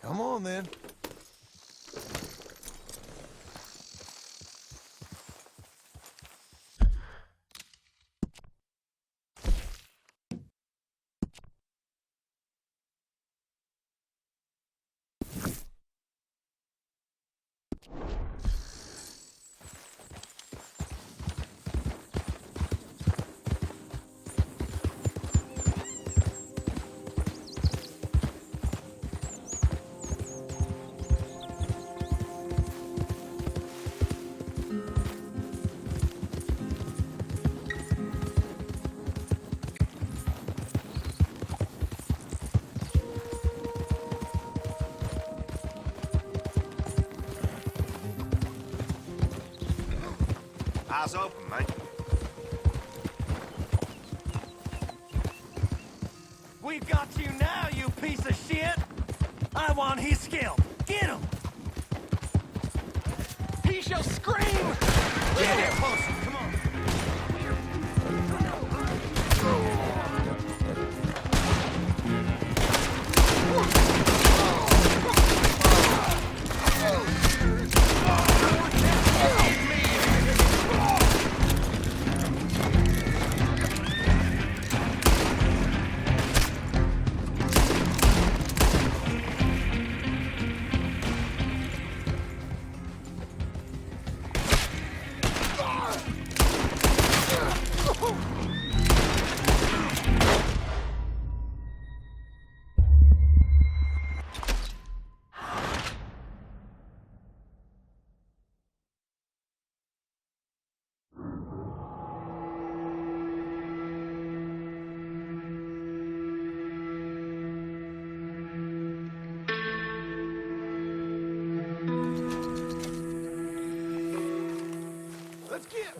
Come on, then.
Eyes open, mate.
We've got you now, you piece of shit! I want his scalp. Get him! He shall scream! Get here, closer, come on!
Let's get.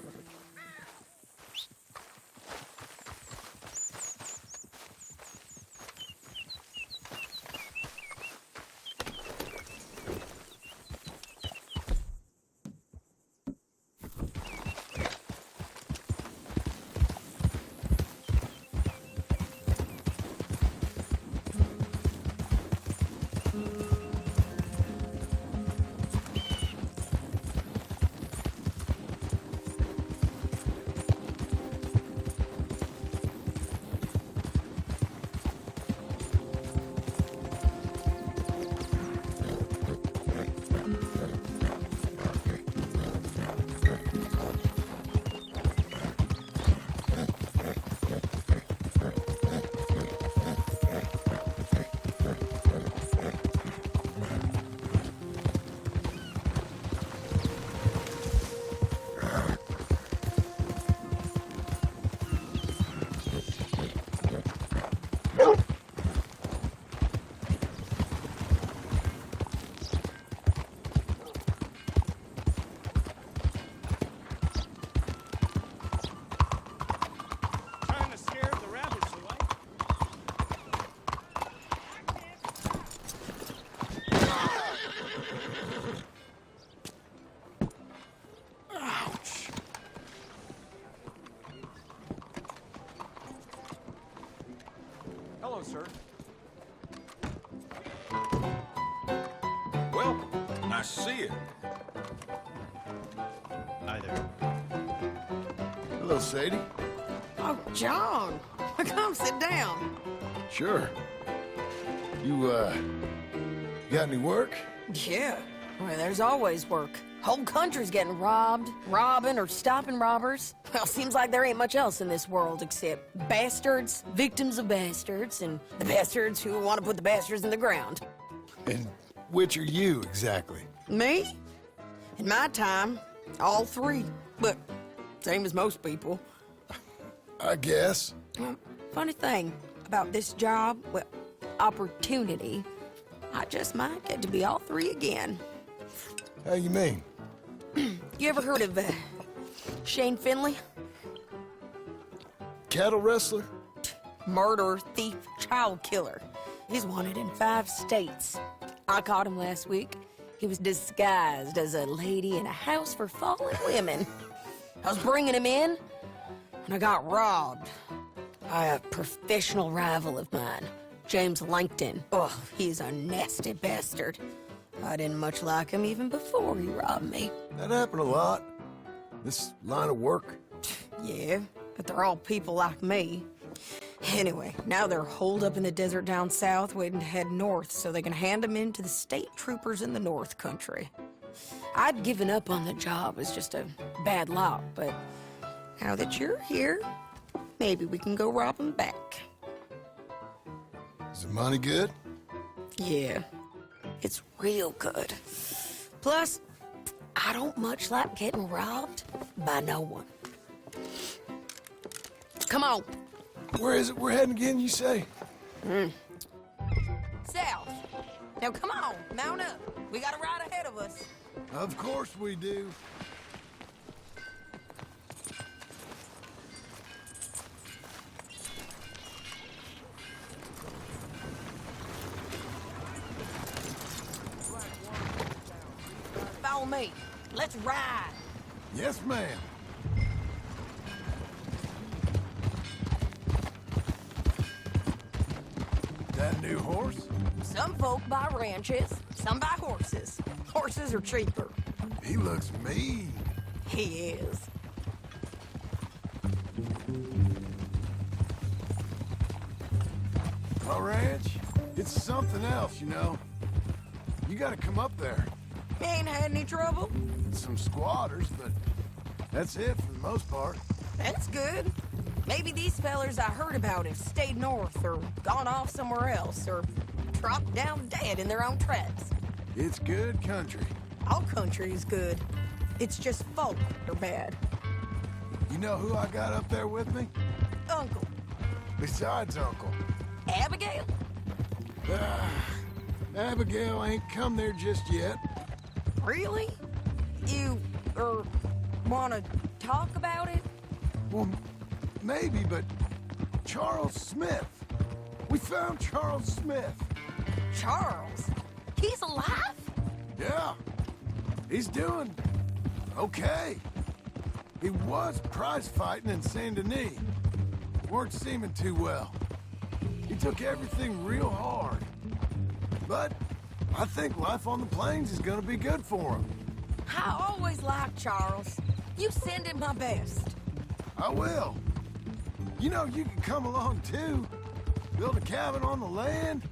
Hi there.
Hello, Sadie.
Oh, John. Come sit down.
Sure. You got any work?
Yeah. Well, there's always work. Whole country's getting robbed, robbing, or stopping robbers. Well, seems like there ain't much else in this world except bastards, victims of bastards, and the bastards who want to put the bastards in the ground.
And which are you, exactly?
Me? In my time, all three. But same as most people.
I guess.
Well, funny thing about this job, well, opportunity, I just might get to be all three again.
How you mean?
You ever heard of Shane Finley?
Cattle wrestler?
Murderer, thief, child killer. He's wanted in 5 states. I caught him last week. He was disguised as a lady in a house for fallen women. I was bringing him in, and I got robbed by a professional rival of mine, James Langton. Oh, he's a nasty bastard. I didn't much like him even before he robbed me.
That happened a lot. This line of work.
Yeah, but they're all people like me. Anyway, now they're holed up in the desert down south, waiting to head north so they can hand them in to the state troopers in the north country. I'd given up on the job as just a bad lot, but now that you're here, maybe we can go rob them back.
Is the money good?
Yeah, it's real good. Plus, I don't much like getting robbed by no one. Come on.
Where is it we're heading again, you say?
South. Now come on, mount up. We got a ride ahead of us.
Of course we do.
Follow me. Let's ride.
Yes, ma'am. That new horse?
Some folk buy ranches, some buy horses. Horses are cheaper.
He looks mean.
He is.
My ranch? It's something else, you know. You gotta come up there.
Ain't had any trouble?
Some squatters, but that's it for the most part.
That's good. Maybe these fellers I heard about have stayed north or gone off somewhere else or dropped down dead in their own tracks.
It's good country.
All country is good. It's just folk are bad.
You know who I got up there with me?
Uncle.
Besides Uncle.
Abigail?
Abigail ain't come there just yet.
Really? You, wanna talk about it?
Well, maybe, but Charles Smith. We found Charles Smith.
Charles? He's alive?
Yeah. He's doing okay. He was prize fighting in Saint Denis. Weren't seeming too well. He took everything real hard. But I think life on the plains is gonna be good for him.
I always liked Charles. You send him my best.
I will. You know, you can come along too. Build a cabin on the land.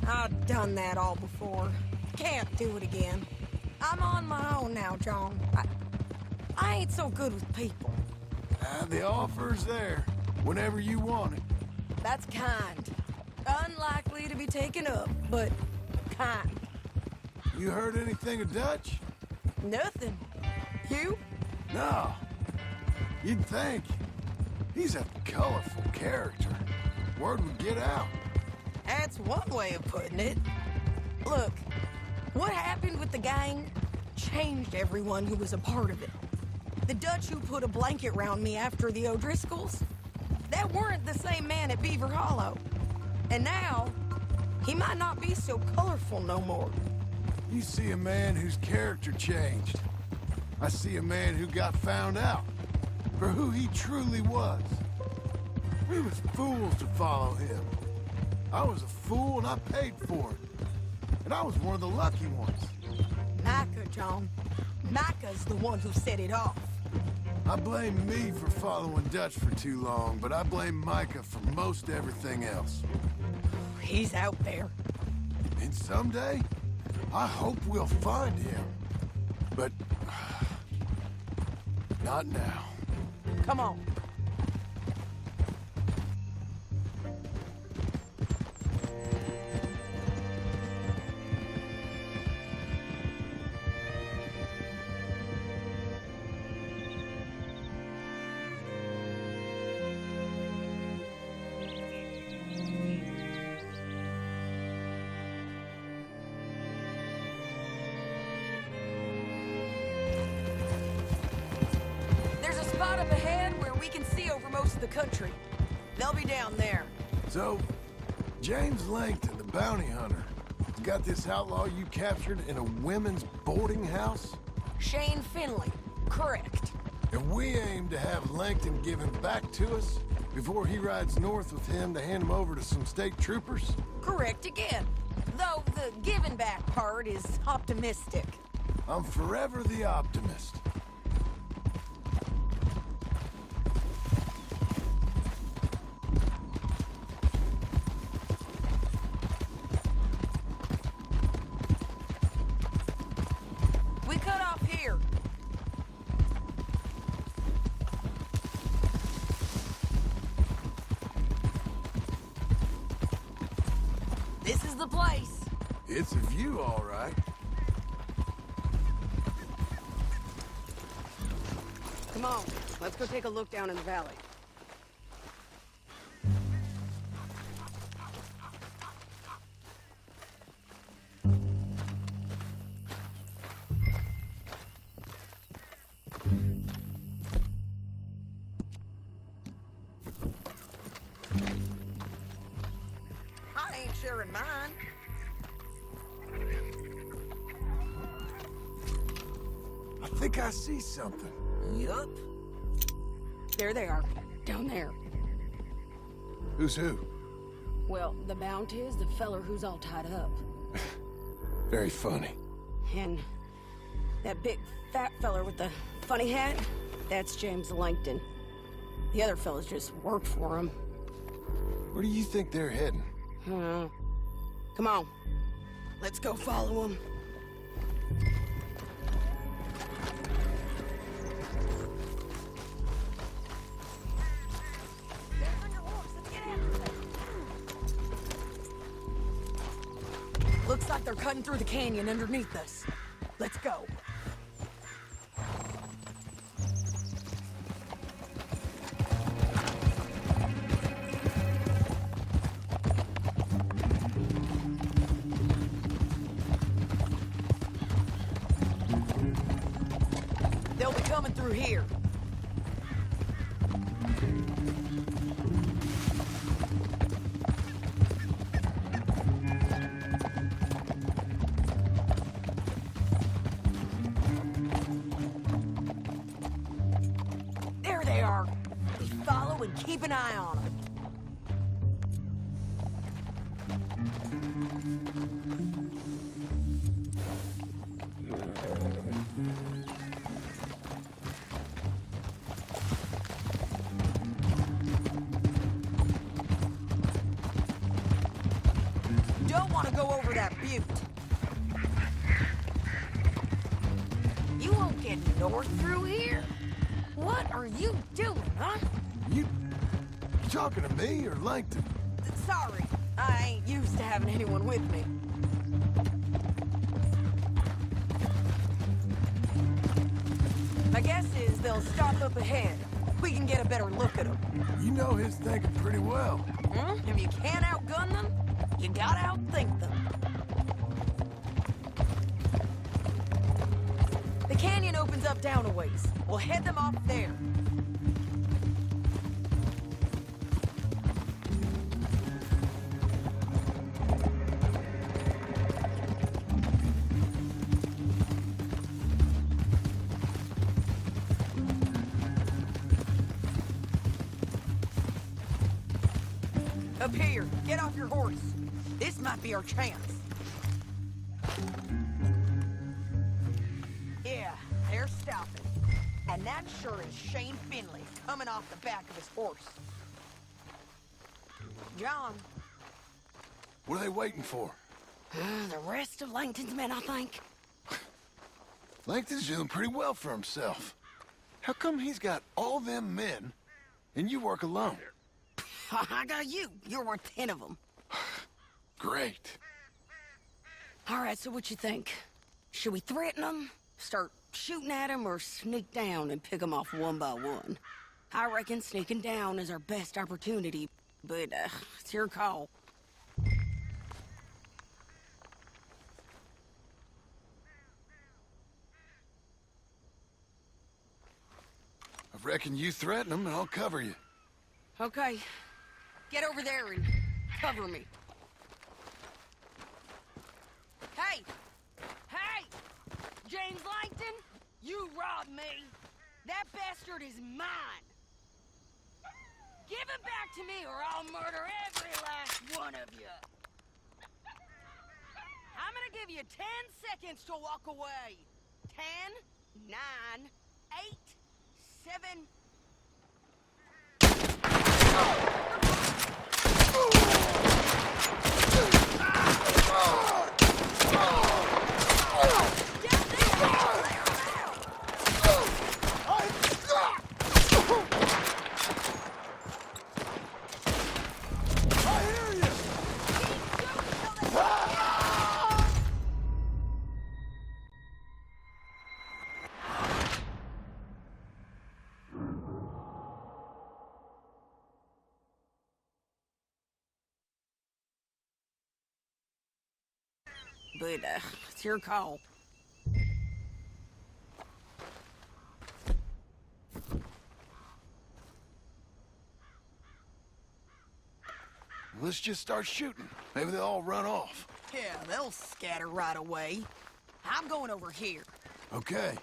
I've done that all before. Can't do it again. I'm on my own now, John. I ain't so good with people.
The offer's there whenever you want it.
That's kind. Unlikely to be taken up, but kind.
You heard anything of Dutch?
Nothing. You?
No. You'd think. He's a colorful character. Word would get out.
That's one way of putting it. Look, what happened with the gang changed everyone who was a part of it. The Dutch who put a blanket round me after the O'Driscolls, that weren't the same man at Beaver Hollow. And now, he might not be so colorful no more.
You see a man whose character changed. I see a man who got found out for who he truly was. We was fools to follow him. I was a fool and I paid for it. And I was one of the lucky ones.
Micah, John. Micah's the one who set it off.
I blame me for following Dutch for too long, but I blame Micah for most everything else.
He's out there.
And someday, I hope we'll find him. But... not now.
Come on. Spot up ahead where we can see over most of the country. They'll be down there.
So, James Langton, the bounty hunter, got this outlaw you captured in a women's boarding house?
Shane Finley, correct.
And we aim to have Langton give him back to us before he rides north with him to hand him over to some state troopers?
Correct again. Though the giving back part is optimistic.
I'm forever the optimist.
This is the place.
It's a view, all right.
Come on, let's go take a look down in the valley.
Sharing mine.
I think I see something.
Yup. There they are, down there.
Who's who?
Well, the bounty is the feller who's all tied up.
Very funny.
And that big fat feller with the funny hat, that's James Langton. The other fellas just work for him.
Where do you think they're heading?
Come on. Let's go follow him.
Looks like they're cutting through the canyon underneath us. Let's go. They'll be coming through here. There they are. Just follow and keep an eye on them. Don't want to go over that butte. You won't get north through here? What are you doing, huh?
You talking to me or Langton?
Sorry, I ain't used to having anyone with me. My guess is they'll stop up ahead. We can get a better look at them.
You know his thinking pretty well.
If you can't outgun them, you gotta outthink them. The canyon opens up down a ways. We'll head them off there. Up here, get off your horse. This might be our chance.
they're stopping. And that sure is Shane Finley coming off the back of his horse. John.
What are they waiting for?
The rest of Langton's men, I think.
Langton's doing pretty well for himself. How come he's got all them men, and you work alone?
I got you. You're worth 10 of them.
Great.
All right, so what you think? Should we threaten them, start shooting at them, or sneak down and pick them off one by one? I reckon sneaking down is our best opportunity, but it's your call.
I reckon you threaten them, and I'll cover you.
Okay. Get over there and cover me. Hey! Hey! James Langton, you robbed me. That bastard is mine. Give him back to me or I'll murder every last one of you. I'm gonna give you 10 seconds to walk away. 10, 9, 8, 7... But, it's your call.
Let's just start shooting. Maybe they'll all run off.
Yeah, they'll scatter right away. I'm going over here.
Okay.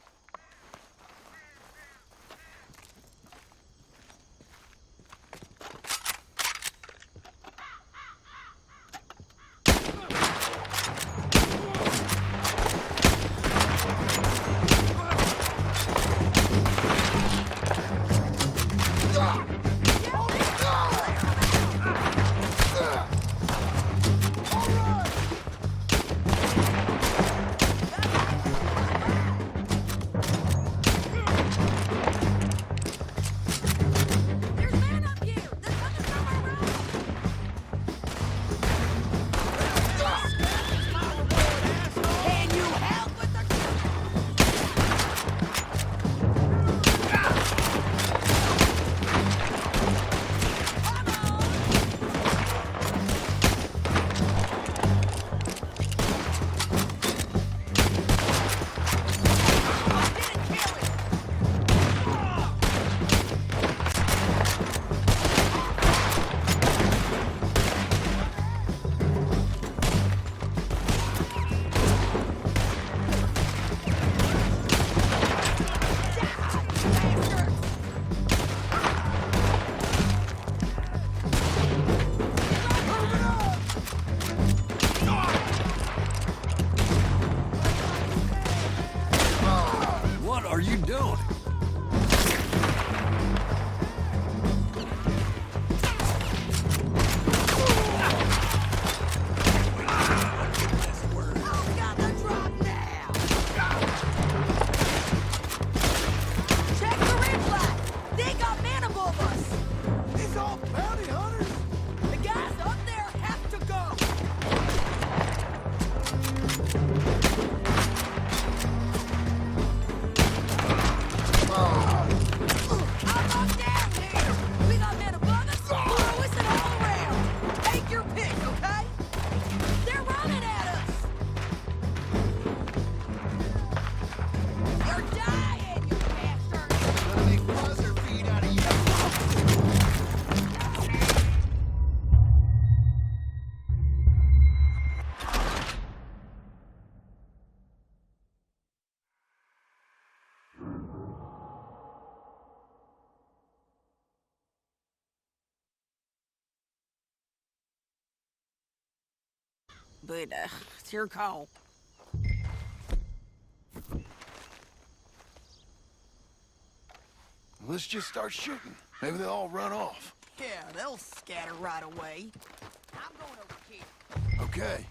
But, it's your call.
let's just start shooting. Maybe they'll all run off.
Yeah, they'll scatter right away. I'm going over here.
Okay.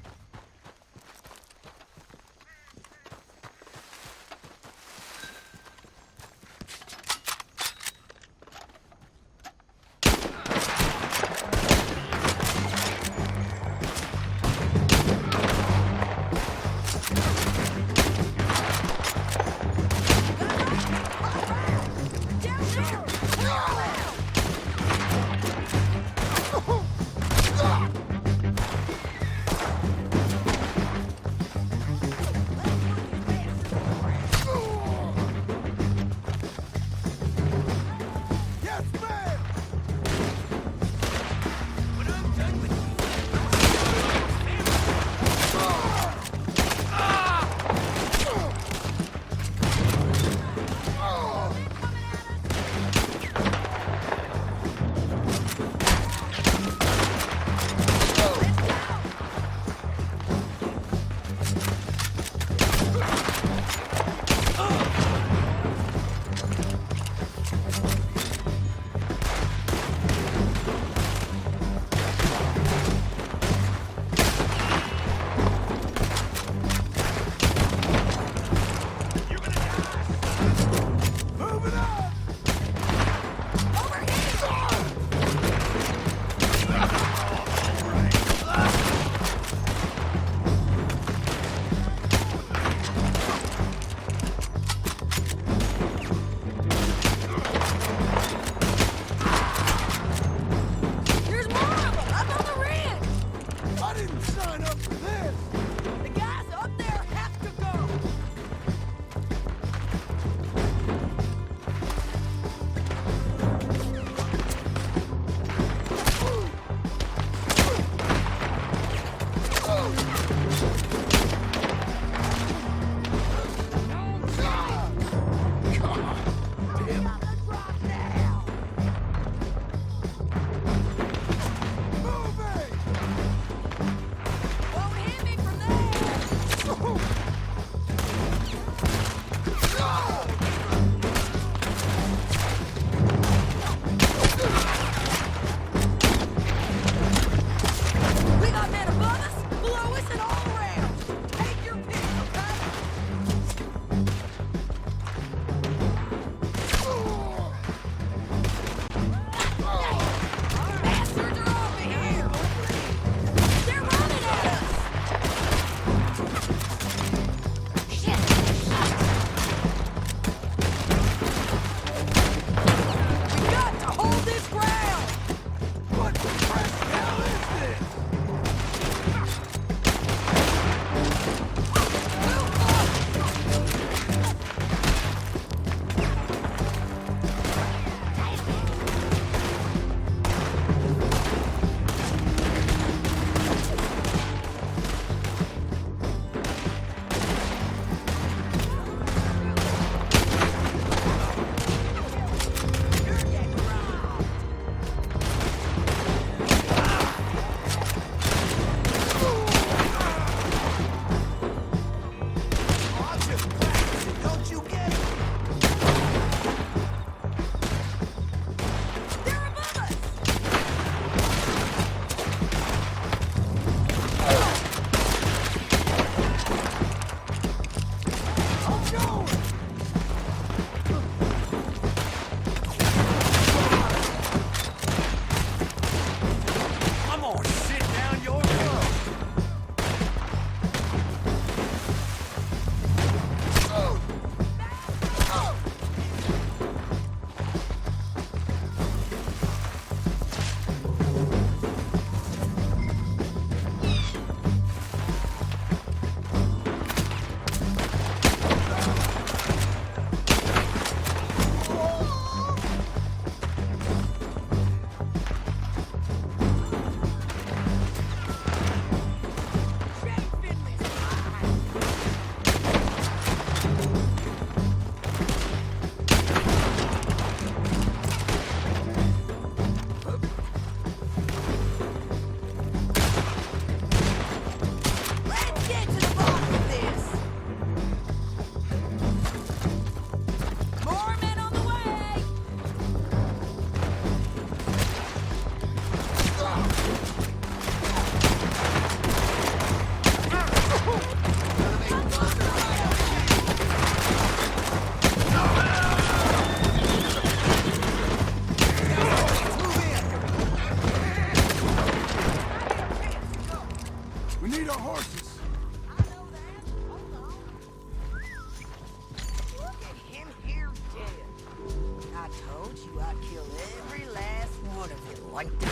Langton.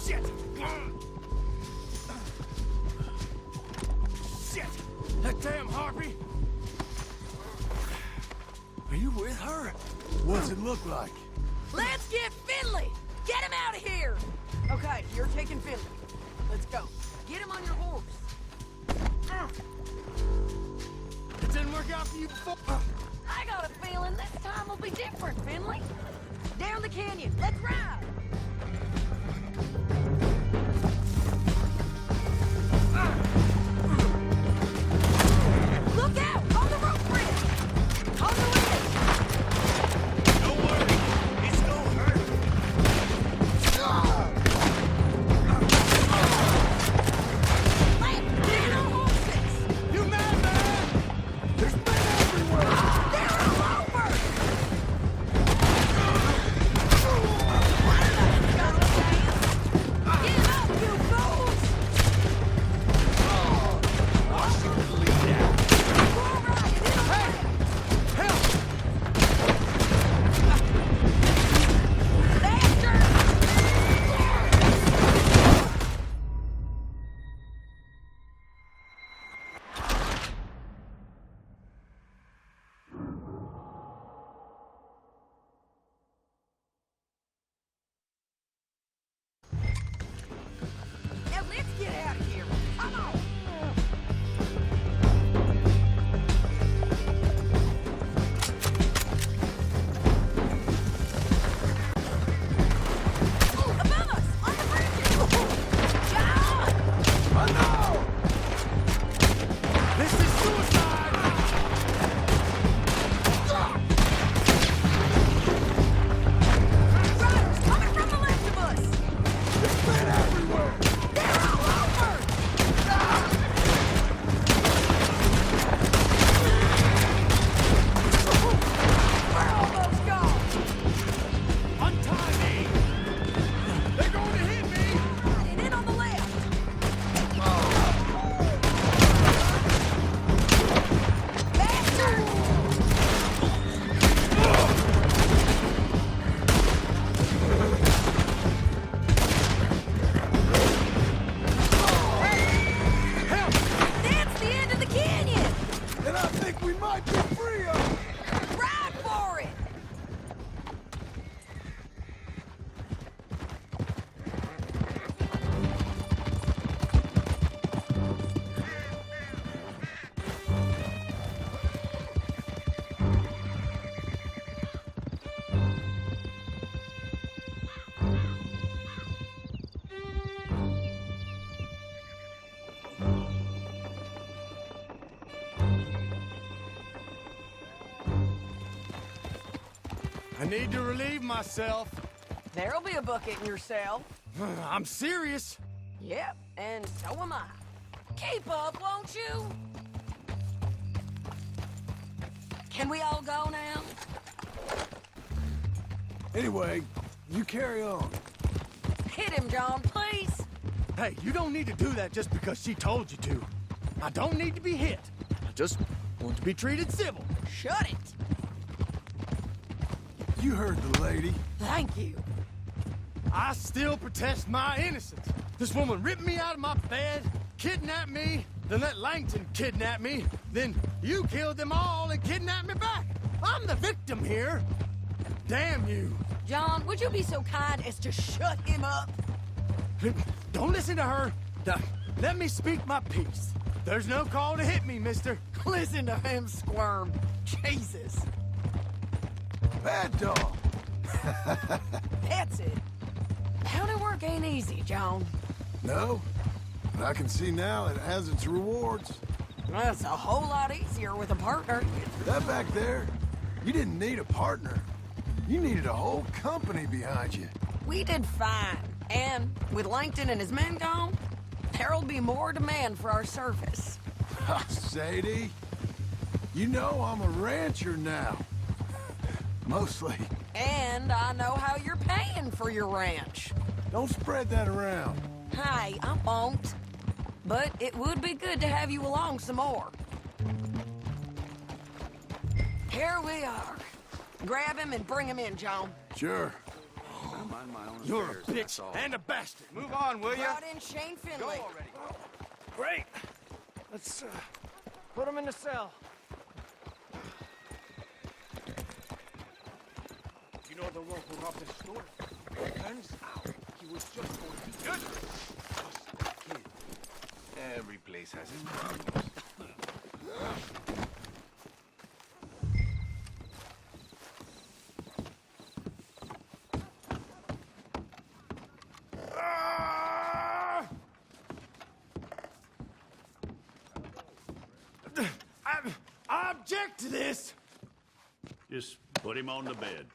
Shit! Shit! That damn harpy! Are you with her?
What's it look like?
Let's get Finley! Get him out of here! Okay, you're taking Finley. Let's go. Get him on your horse.
It didn't work out for you before.
I got a feeling this time will be different, Finley. Down the canyon. Let's ride! Look out! On the rope bridge! On the ledge!
Don't worry. It's gonna hurt.
Lance, get on horses!
You mad, man? There's men everywhere.
They're all over! Get up, you fools!
Watch your bleed out.
All right, hey!
Help!
Now let's get out of here. Come on! Above us! On the bridges! John!
Oh no! This is suicide!
Riders coming from the left of us!
There's men everywhere!
They're all over! We're almost gone!
Untie me! They're going to hit me!
And in on the left! Bastards! That's the end of the canyon!
And I think we might be free of them.
Ride for it!
I need to relieve myself.
There'll be a bucket in your cell.
I'm serious.
Yep, and so am I. Keep up, won't you? Can we all go now?
Anyway, you carry on.
Hit him, John, please.
Hey, you don't need to do that just because she told you to. I don't need to be hit. I just want to be treated civil.
Shut it.
You heard the lady.
Thank you.
I still protest my innocence. This woman ripped me out of my bed, kidnapped me, then let Langton kidnap me, then you killed them all and kidnapped me back. I'm the victim here. Damn you.
John, would you be so kind as to shut him up?
Don't listen to her. Let me speak my piece. There's no call to hit me, mister.
Listen to him squirm. Jesus.
Bad dog.
That's it. County work ain't easy, John.
No, but I can see now it has its rewards.
That's a whole lot easier with a partner.
That back there, you didn't need a partner. You needed a whole company behind you.
We did fine. And with Langton and his men gone, there'll be more demand for our service.
Sadie, you know I'm a rancher now. Mostly.
And I know how you're paying for your ranch.
Don't spread that around.
Hey, I won't. But it would be good to have you along some more. Here we are. Grab him and bring him in, John.
Sure.
mind my own
You're a
affairs, that's
bitch
all.
and a bastard.
Move on, will ya?
Brought in Shane Finley.
Great. Let's put him in the cell.
You know the one who robbed the store? Turns out he was just going to be just a kid.
Every place has its problems.
I object to this.
Just put him on the bed.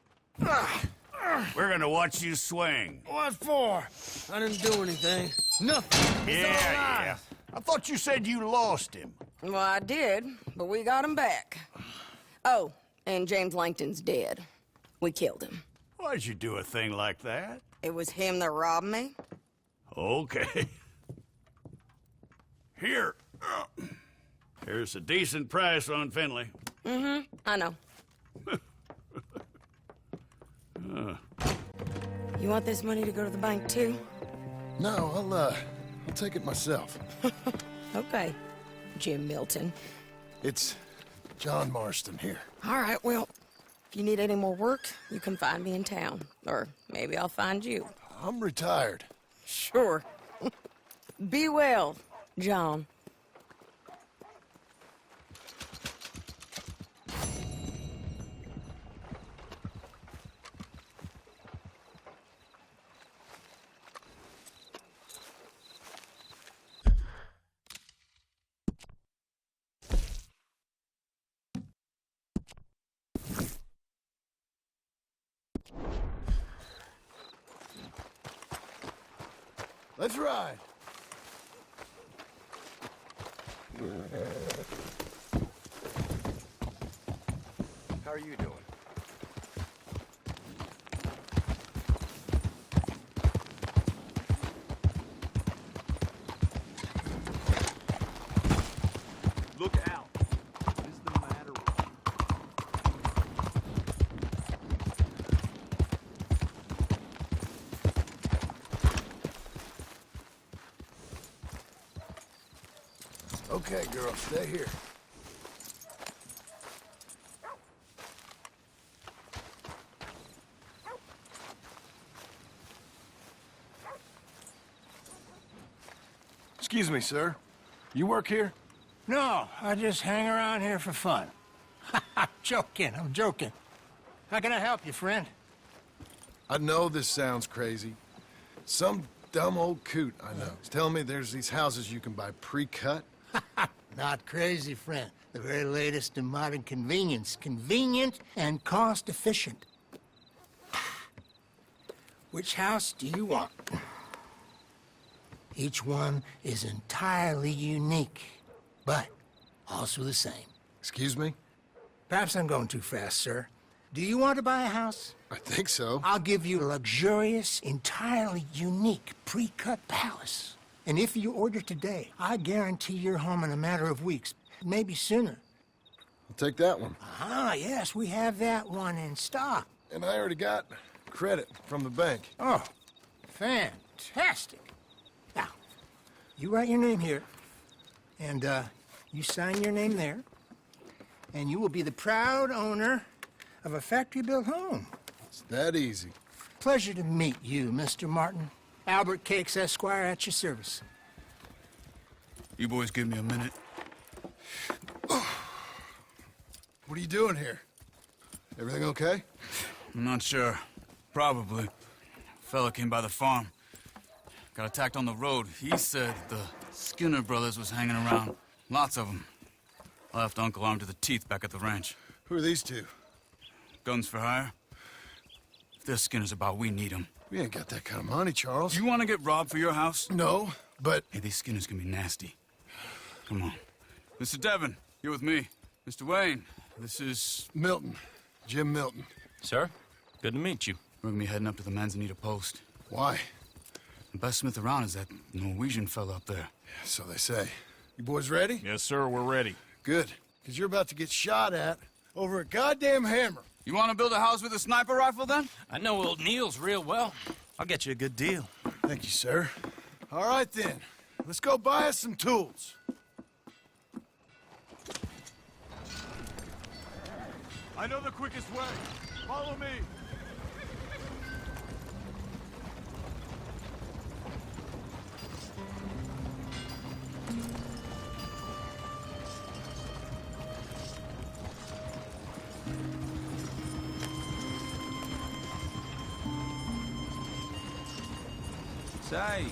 We're gonna watch you swing.
What for? I didn't do anything. Nothing.
Yeah. I thought you said you lost him.
Well, I did, but we got him back. Oh, and James Langton's dead. We killed him.
Why'd you do a thing like that?
It was him that robbed me.
Okay. Here. Here's a decent price on Finley.
Mm-hmm, I know. You want this money to go to the bank, too?
No, I'll take it myself.
Okay, Jim Milton.
It's John Marston here.
All right, well, if you need any more work, you can find me in town. Or maybe I'll find you.
I'm retired.
Sure. Be well, John.
Let's ride.
How are you doing?
Look out. What is the matter with you?
Okay, girl, stay here. Excuse me, sir. You work here?
No, I just hang around here for fun. I'm joking. How can I help you, friend?
I know this sounds crazy. Some dumb old coot I know is telling me there's these houses you can buy pre-cut.
Not crazy, friend. The very latest in modern convenience. Convenient and cost-efficient. Which house do you want? Each one is entirely unique, but also the same.
Excuse me?
Perhaps I'm going too fast, sir. Do you want to buy a house?
I think so.
I'll give you a luxurious, entirely unique pre-cut palace. And if you order today, I guarantee you're home in a matter of weeks, maybe sooner.
I'll take that one.
Ah, yes, we have that one in stock.
And I already got credit from the bank.
Oh, fantastic. Now, you write your name here, and you sign your name there, and you will be the proud owner of a factory-built home.
It's that easy.
Pleasure to meet you, Mr. Martin. Albert Cakes, Esquire, at your service.
You boys give me a minute.
What are you doing here? Everything okay?
I'm not sure. Probably. Fella came by the farm. Got attacked on the road. He said the Skinner brothers was hanging around. Lots of them. I left Uncle armed to the teeth back at the ranch.
Who are these two?
Guns for hire. If they're Skinner's about, we need them.
We ain't got that kind of money, Charles.
You want to get robbed for your house?
No, but...
Hey, these Skinners can be nasty. Come on. Mr. Devon, you're with me. Mr. Wayne, this is...
Milton. Jim Milton.
Sir, good to meet you.
We're gonna be heading up to the Manzanita post.
Why?
The best smith around is that Norwegian fella up there.
So they say. You boys ready?
Yes, sir, we're ready.
Good. Because you're about to get shot at over a goddamn hammer.
You want to build a house with a sniper rifle, then?
I know old Neil's real well. I'll get you a good deal.
Thank you, sir. All right, then. Let's go buy us some tools.
I know the quickest way. Follow me.
Say,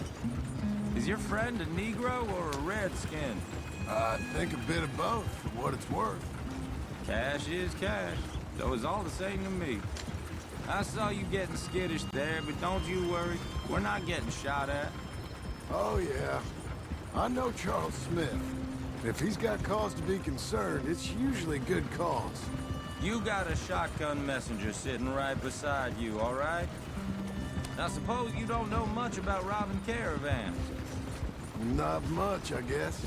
is your friend a Negro or a Redskin?
I think a bit of both, for what it's worth.
Cash is cash, so it's all the same to me. I saw you getting skittish there, but don't you worry. We're not getting shot at.
Oh, yeah. I know Charles Smith. If he's got cause to be concerned, it's usually good cause.
You got a shotgun messenger sitting right beside you, all right? I suppose you don't know much about robbing caravans.
Not much, I guess.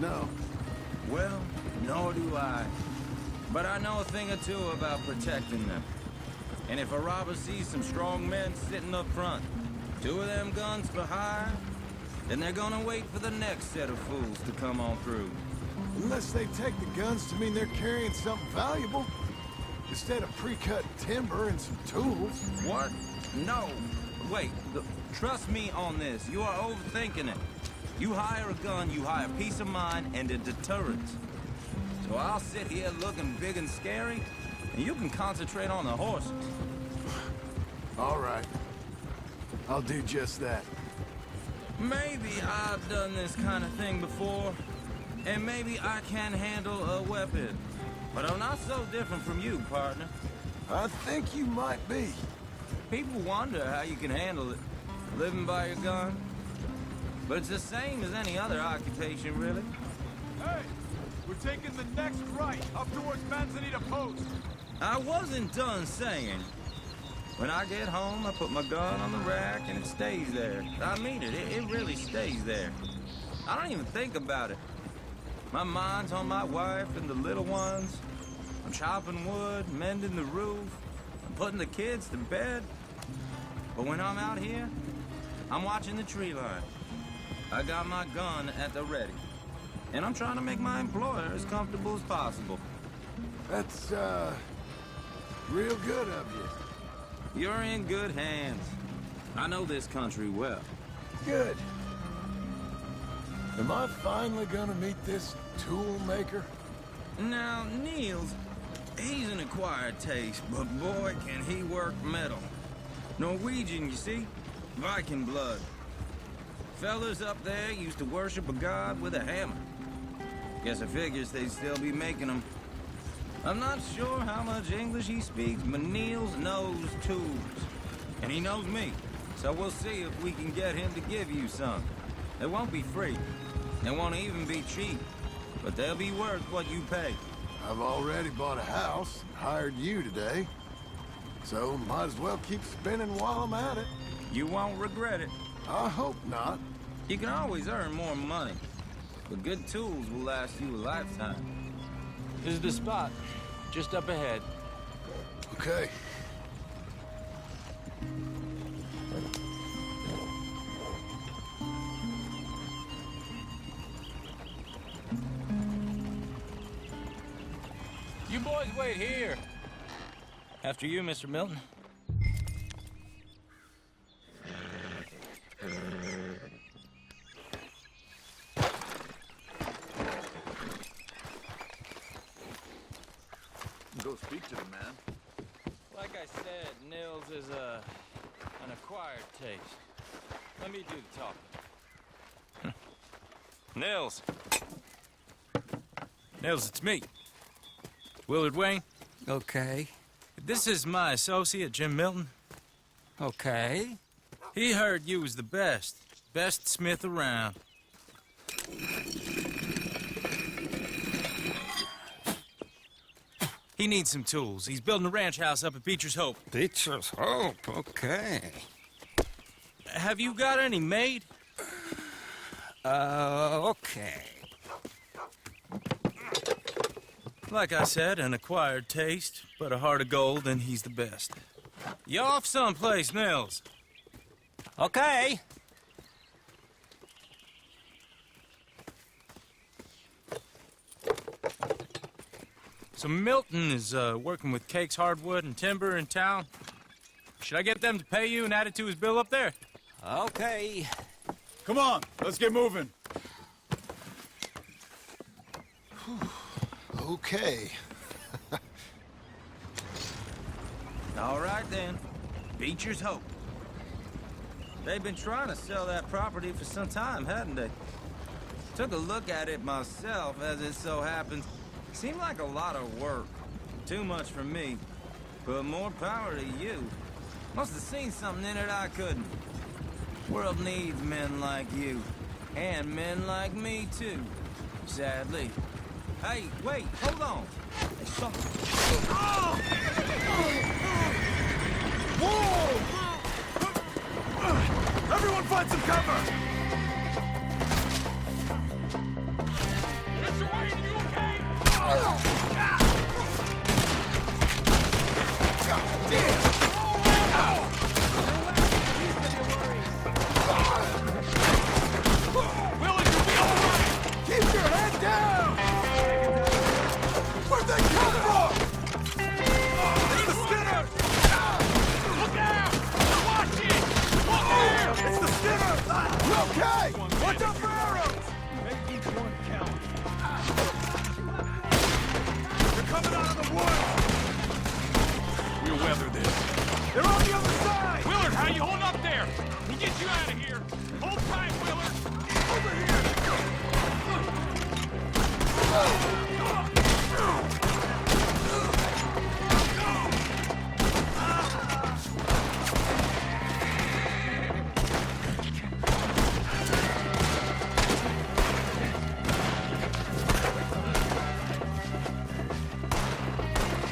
No.
Well, nor do I. But I know a thing or two about protecting them. And if a robber sees some strong men sitting up front, 2 of them guns for hire, then they're gonna wait for the next set of fools to come on through.
Unless they take the guns to mean they're carrying something valuable. Instead of pre-cut timber and some tools.
What? No. Wait, trust me on this. You are overthinking it. You hire a gun, you hire peace of mind and a deterrent. So I'll sit here looking big and scary, and you can concentrate on the horses.
All right. I'll do just that.
Maybe I've done this kind of thing before, and maybe I can handle a weapon. But I'm not so different from you, partner.
I think you might be.
People wonder how you can handle it, living by your gun. But it's the same as any other occupation, really.
Hey, we're taking the next right, up towards Manzanita Post.
I wasn't done saying. When I get home, I put my gun on the rack and it stays there. I mean it, it really stays there. I don't even think about it. My mind's on my wife and the little ones. I'm chopping wood, mending the roof, I'm putting the kids to bed. But when I'm out here, I'm watching the tree line. I got my gun at the ready. And I'm trying to make my employer as comfortable as possible.
That's, real good of you.
You're in good hands. I know this country well.
Good. Am I finally gonna meet this tool maker?
Now, Niels, he's an acquired taste, but boy, can he work metal. Norwegian, you see? Viking blood. Fellas up there used to worship a god with a hammer. Guess I figures they'd still be making them. I'm not sure how much English he speaks, but Niels knows tools. And he knows me. So we'll see if we can get him to give you some. They won't be free. They won't even be cheap. But they'll be worth what you pay.
I've already bought a house and hired you today. So might as well keep spinning while I'm at it.
You won't regret it.
I hope not.
You can always earn more money. But good tools will last you a lifetime.
This is the spot. Just up ahead.
Okay.
You boys wait here. After you, Mr. Milton.
Go speak to the man.
Like I said, Nils is an acquired taste. Let me do the talking. Nils. Nils, it's me. Willard Wayne.
Okay.
This is my associate, Jim Milton.
Okay.
He heard you was the best. Best smith around. He needs some tools. He's building a ranch house up at Beecher's Hope.
Beecher's Hope, okay.
Have you got any made?
Okay.
Like I said, an acquired taste, but a heart of gold, and he's the best. You off someplace, Nils?
Okay.
So Milton is working with Cake's Hardwood and Timber in town. Should I get them to pay you and add it to his bill up there?
Okay.
Come on, let's get moving.
Okay.
All right, then. Beecher's hope. They've been trying to sell that property for some time, hadn't they? Took a look at it myself, as it so happens. Seemed like a lot of work. Too much for me. But more power to you. Must have seen something in it I couldn't. World needs men like you. And men like me, too. Sadly. Hey, wait, hold on. There's something.
Oh! Whoa! Everyone find some cover! Mr. Wayne, are you okay? God damn! Willie, you'll be all right! Keep your head down! Where'd they come from? It's the Skinner! Look out! Watch it! Look here! It's the Skinner! You okay? Watch out for arrows! Make each one count. They're coming out of the woods! We'll weather this. They're on the other side! Willard, how you hold up there? We'll get you out of here. Hold tight, Willard! Over here!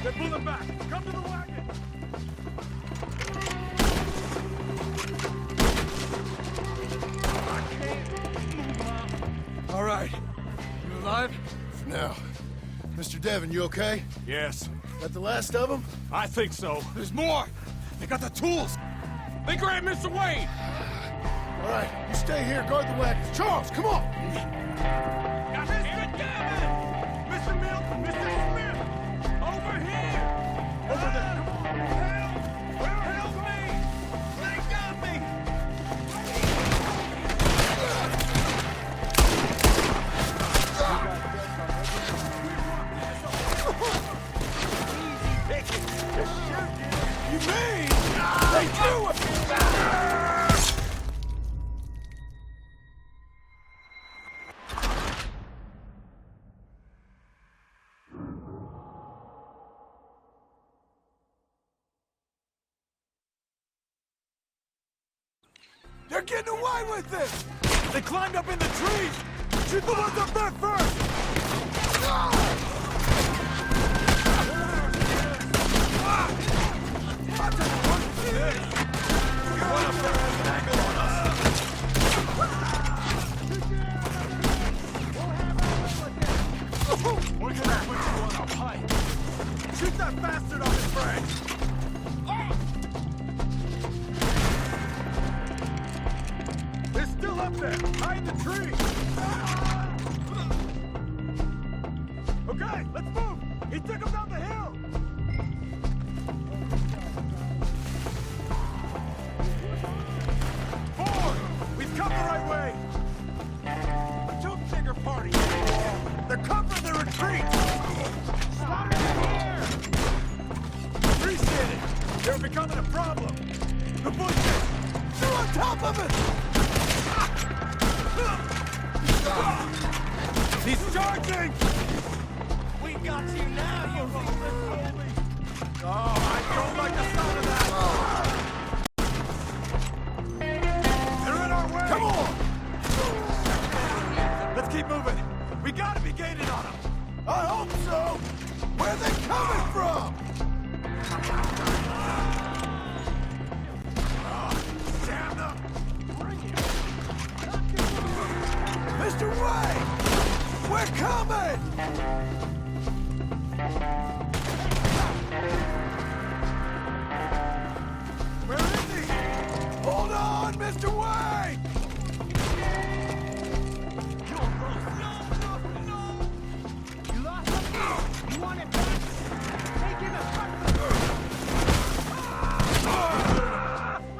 They're pulling back! Come to the wagon!
All right. You alive? Now, Mr. Devon, you okay?
Yes.
Got the last of them?
I think so. There's more! They got the tools! They grabbed Mr. Wayne!
All right, you stay here, guard the wagons. Charles, come on!
Mr. Devon! Mr. Milton! Mr. Smith! Over here! Over there! Come on! Help me! They got me! You mean they do it? They're getting away with it! They climbed up in the trees! Shoot the ones up there first! We're gonna put you on a pipe! Shoot that bastard on his brain! They're still up there! Hide the tree! Okay, let's move! He took him down the hill! Forward! We've come the right way! A two-figure party! They're covering their retreat! Slaughter them here! Appreciate it! They're becoming a problem! The bushes! They're on top of it! He's charging! We got you now, you ruthless bully! Oh, I don't like the sound of that! They're in our way! Come on! Let's keep moving! We gotta be gaining on them! I hope so! Where are they coming from? Damn them! Mr. Wayne! We're coming! Mr. Wayne!
You lost him? You want it back? Take him and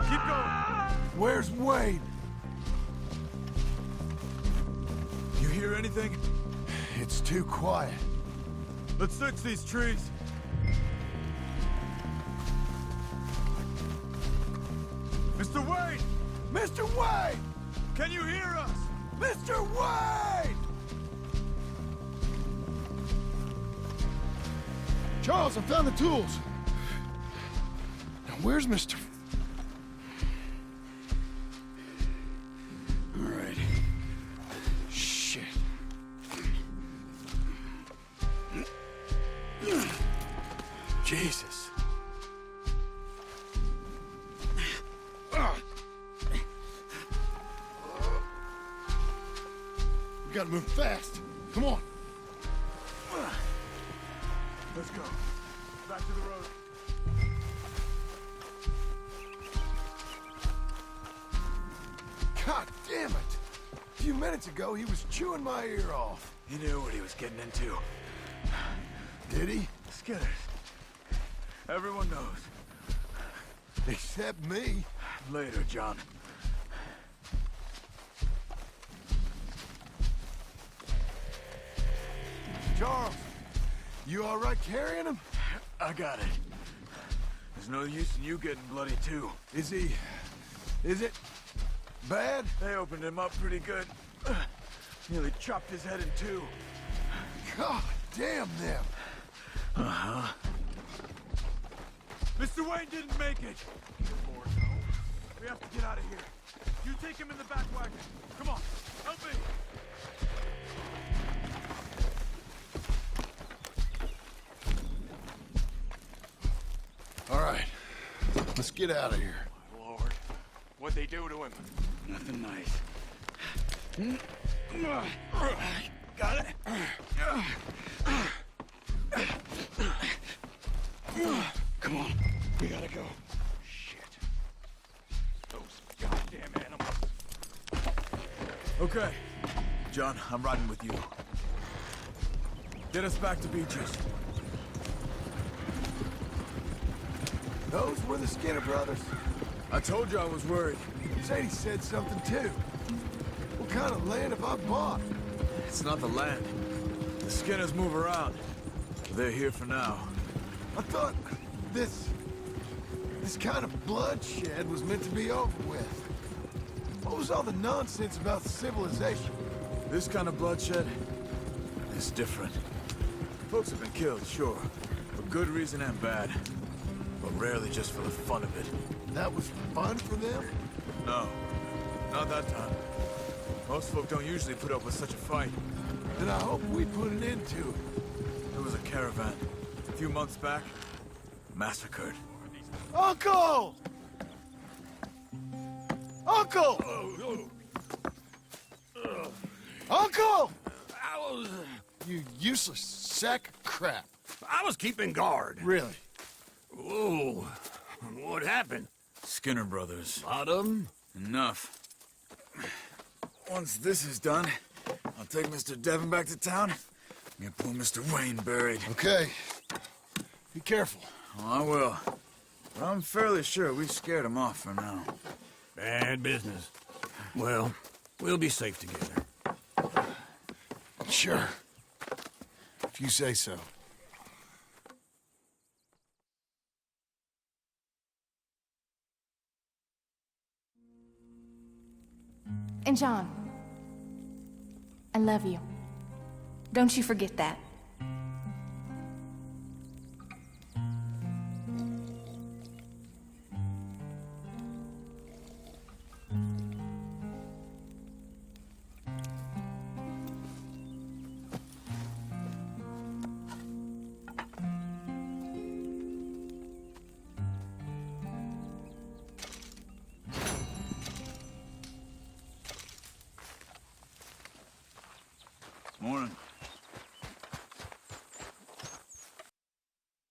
Keep going! Where's Wayne? You hear anything?
It's too quiet.
Let's search these trees. Mr. Wayne! Mr. Wayne! Can you hear us? Mr. Wayne!
Charles, I found the tools. Now, where's Mr. All right. Shit. Jesus. We gotta move fast. Come on.
Let's go. Back to the road.
God damn it! A few minutes ago, he was chewing my ear off.
He knew what he was getting into.
Did he?
Skinners. Everyone knows.
Except me.
Later, John.
Charles, you all right carrying him?
I got it. There's no use in you getting bloody too.
Is it bad?
They opened him up pretty good. Nearly chopped his head in two.
God damn them.
Uh-huh. Mr. Wayne didn't make it. We have to get out of here. You take him in the back wagon. Come on, help me.
All right, let's get out of here.
My Lord, what'd they do to him?
Nothing nice.
Got it?
Come on, we gotta go.
Shit. Those goddamn animals. Okay. John, I'm riding with you. Get us back to Beaches.
Those were the Skinner brothers.
I told you I was worried.
Sadie said something too. What kind of land have I bought?
It's not the land. The Skinners move around. They're here for now.
I thought this kind of bloodshed was meant to be over with. What was all the nonsense about civilization?
This kind of bloodshed is different. Folks have been killed, sure. For good reason and bad. But rarely just for the fun of it.
That was fun for them?
No. Not that time. Most folk don't usually put up with such a fight.
Then I hope we put an end to it.
There was a caravan. A few months back. Massacred.
Uncle! Uncle! Uncle! You useless sack of crap.
I was keeping guard.
Really?
Whoa. What happened?
Skinner brothers.
Lot of them?
Enough. Once this is done, I'll take Mr. Devon back to town and get poor Mr. Wayne buried.
Okay. Be careful.
Oh, I will. But I'm fairly sure we've scared him off for now.
Bad business. Well, we'll be safe together.
Sure. If you say so.
And John, I love you. Don't you forget that.
Morning.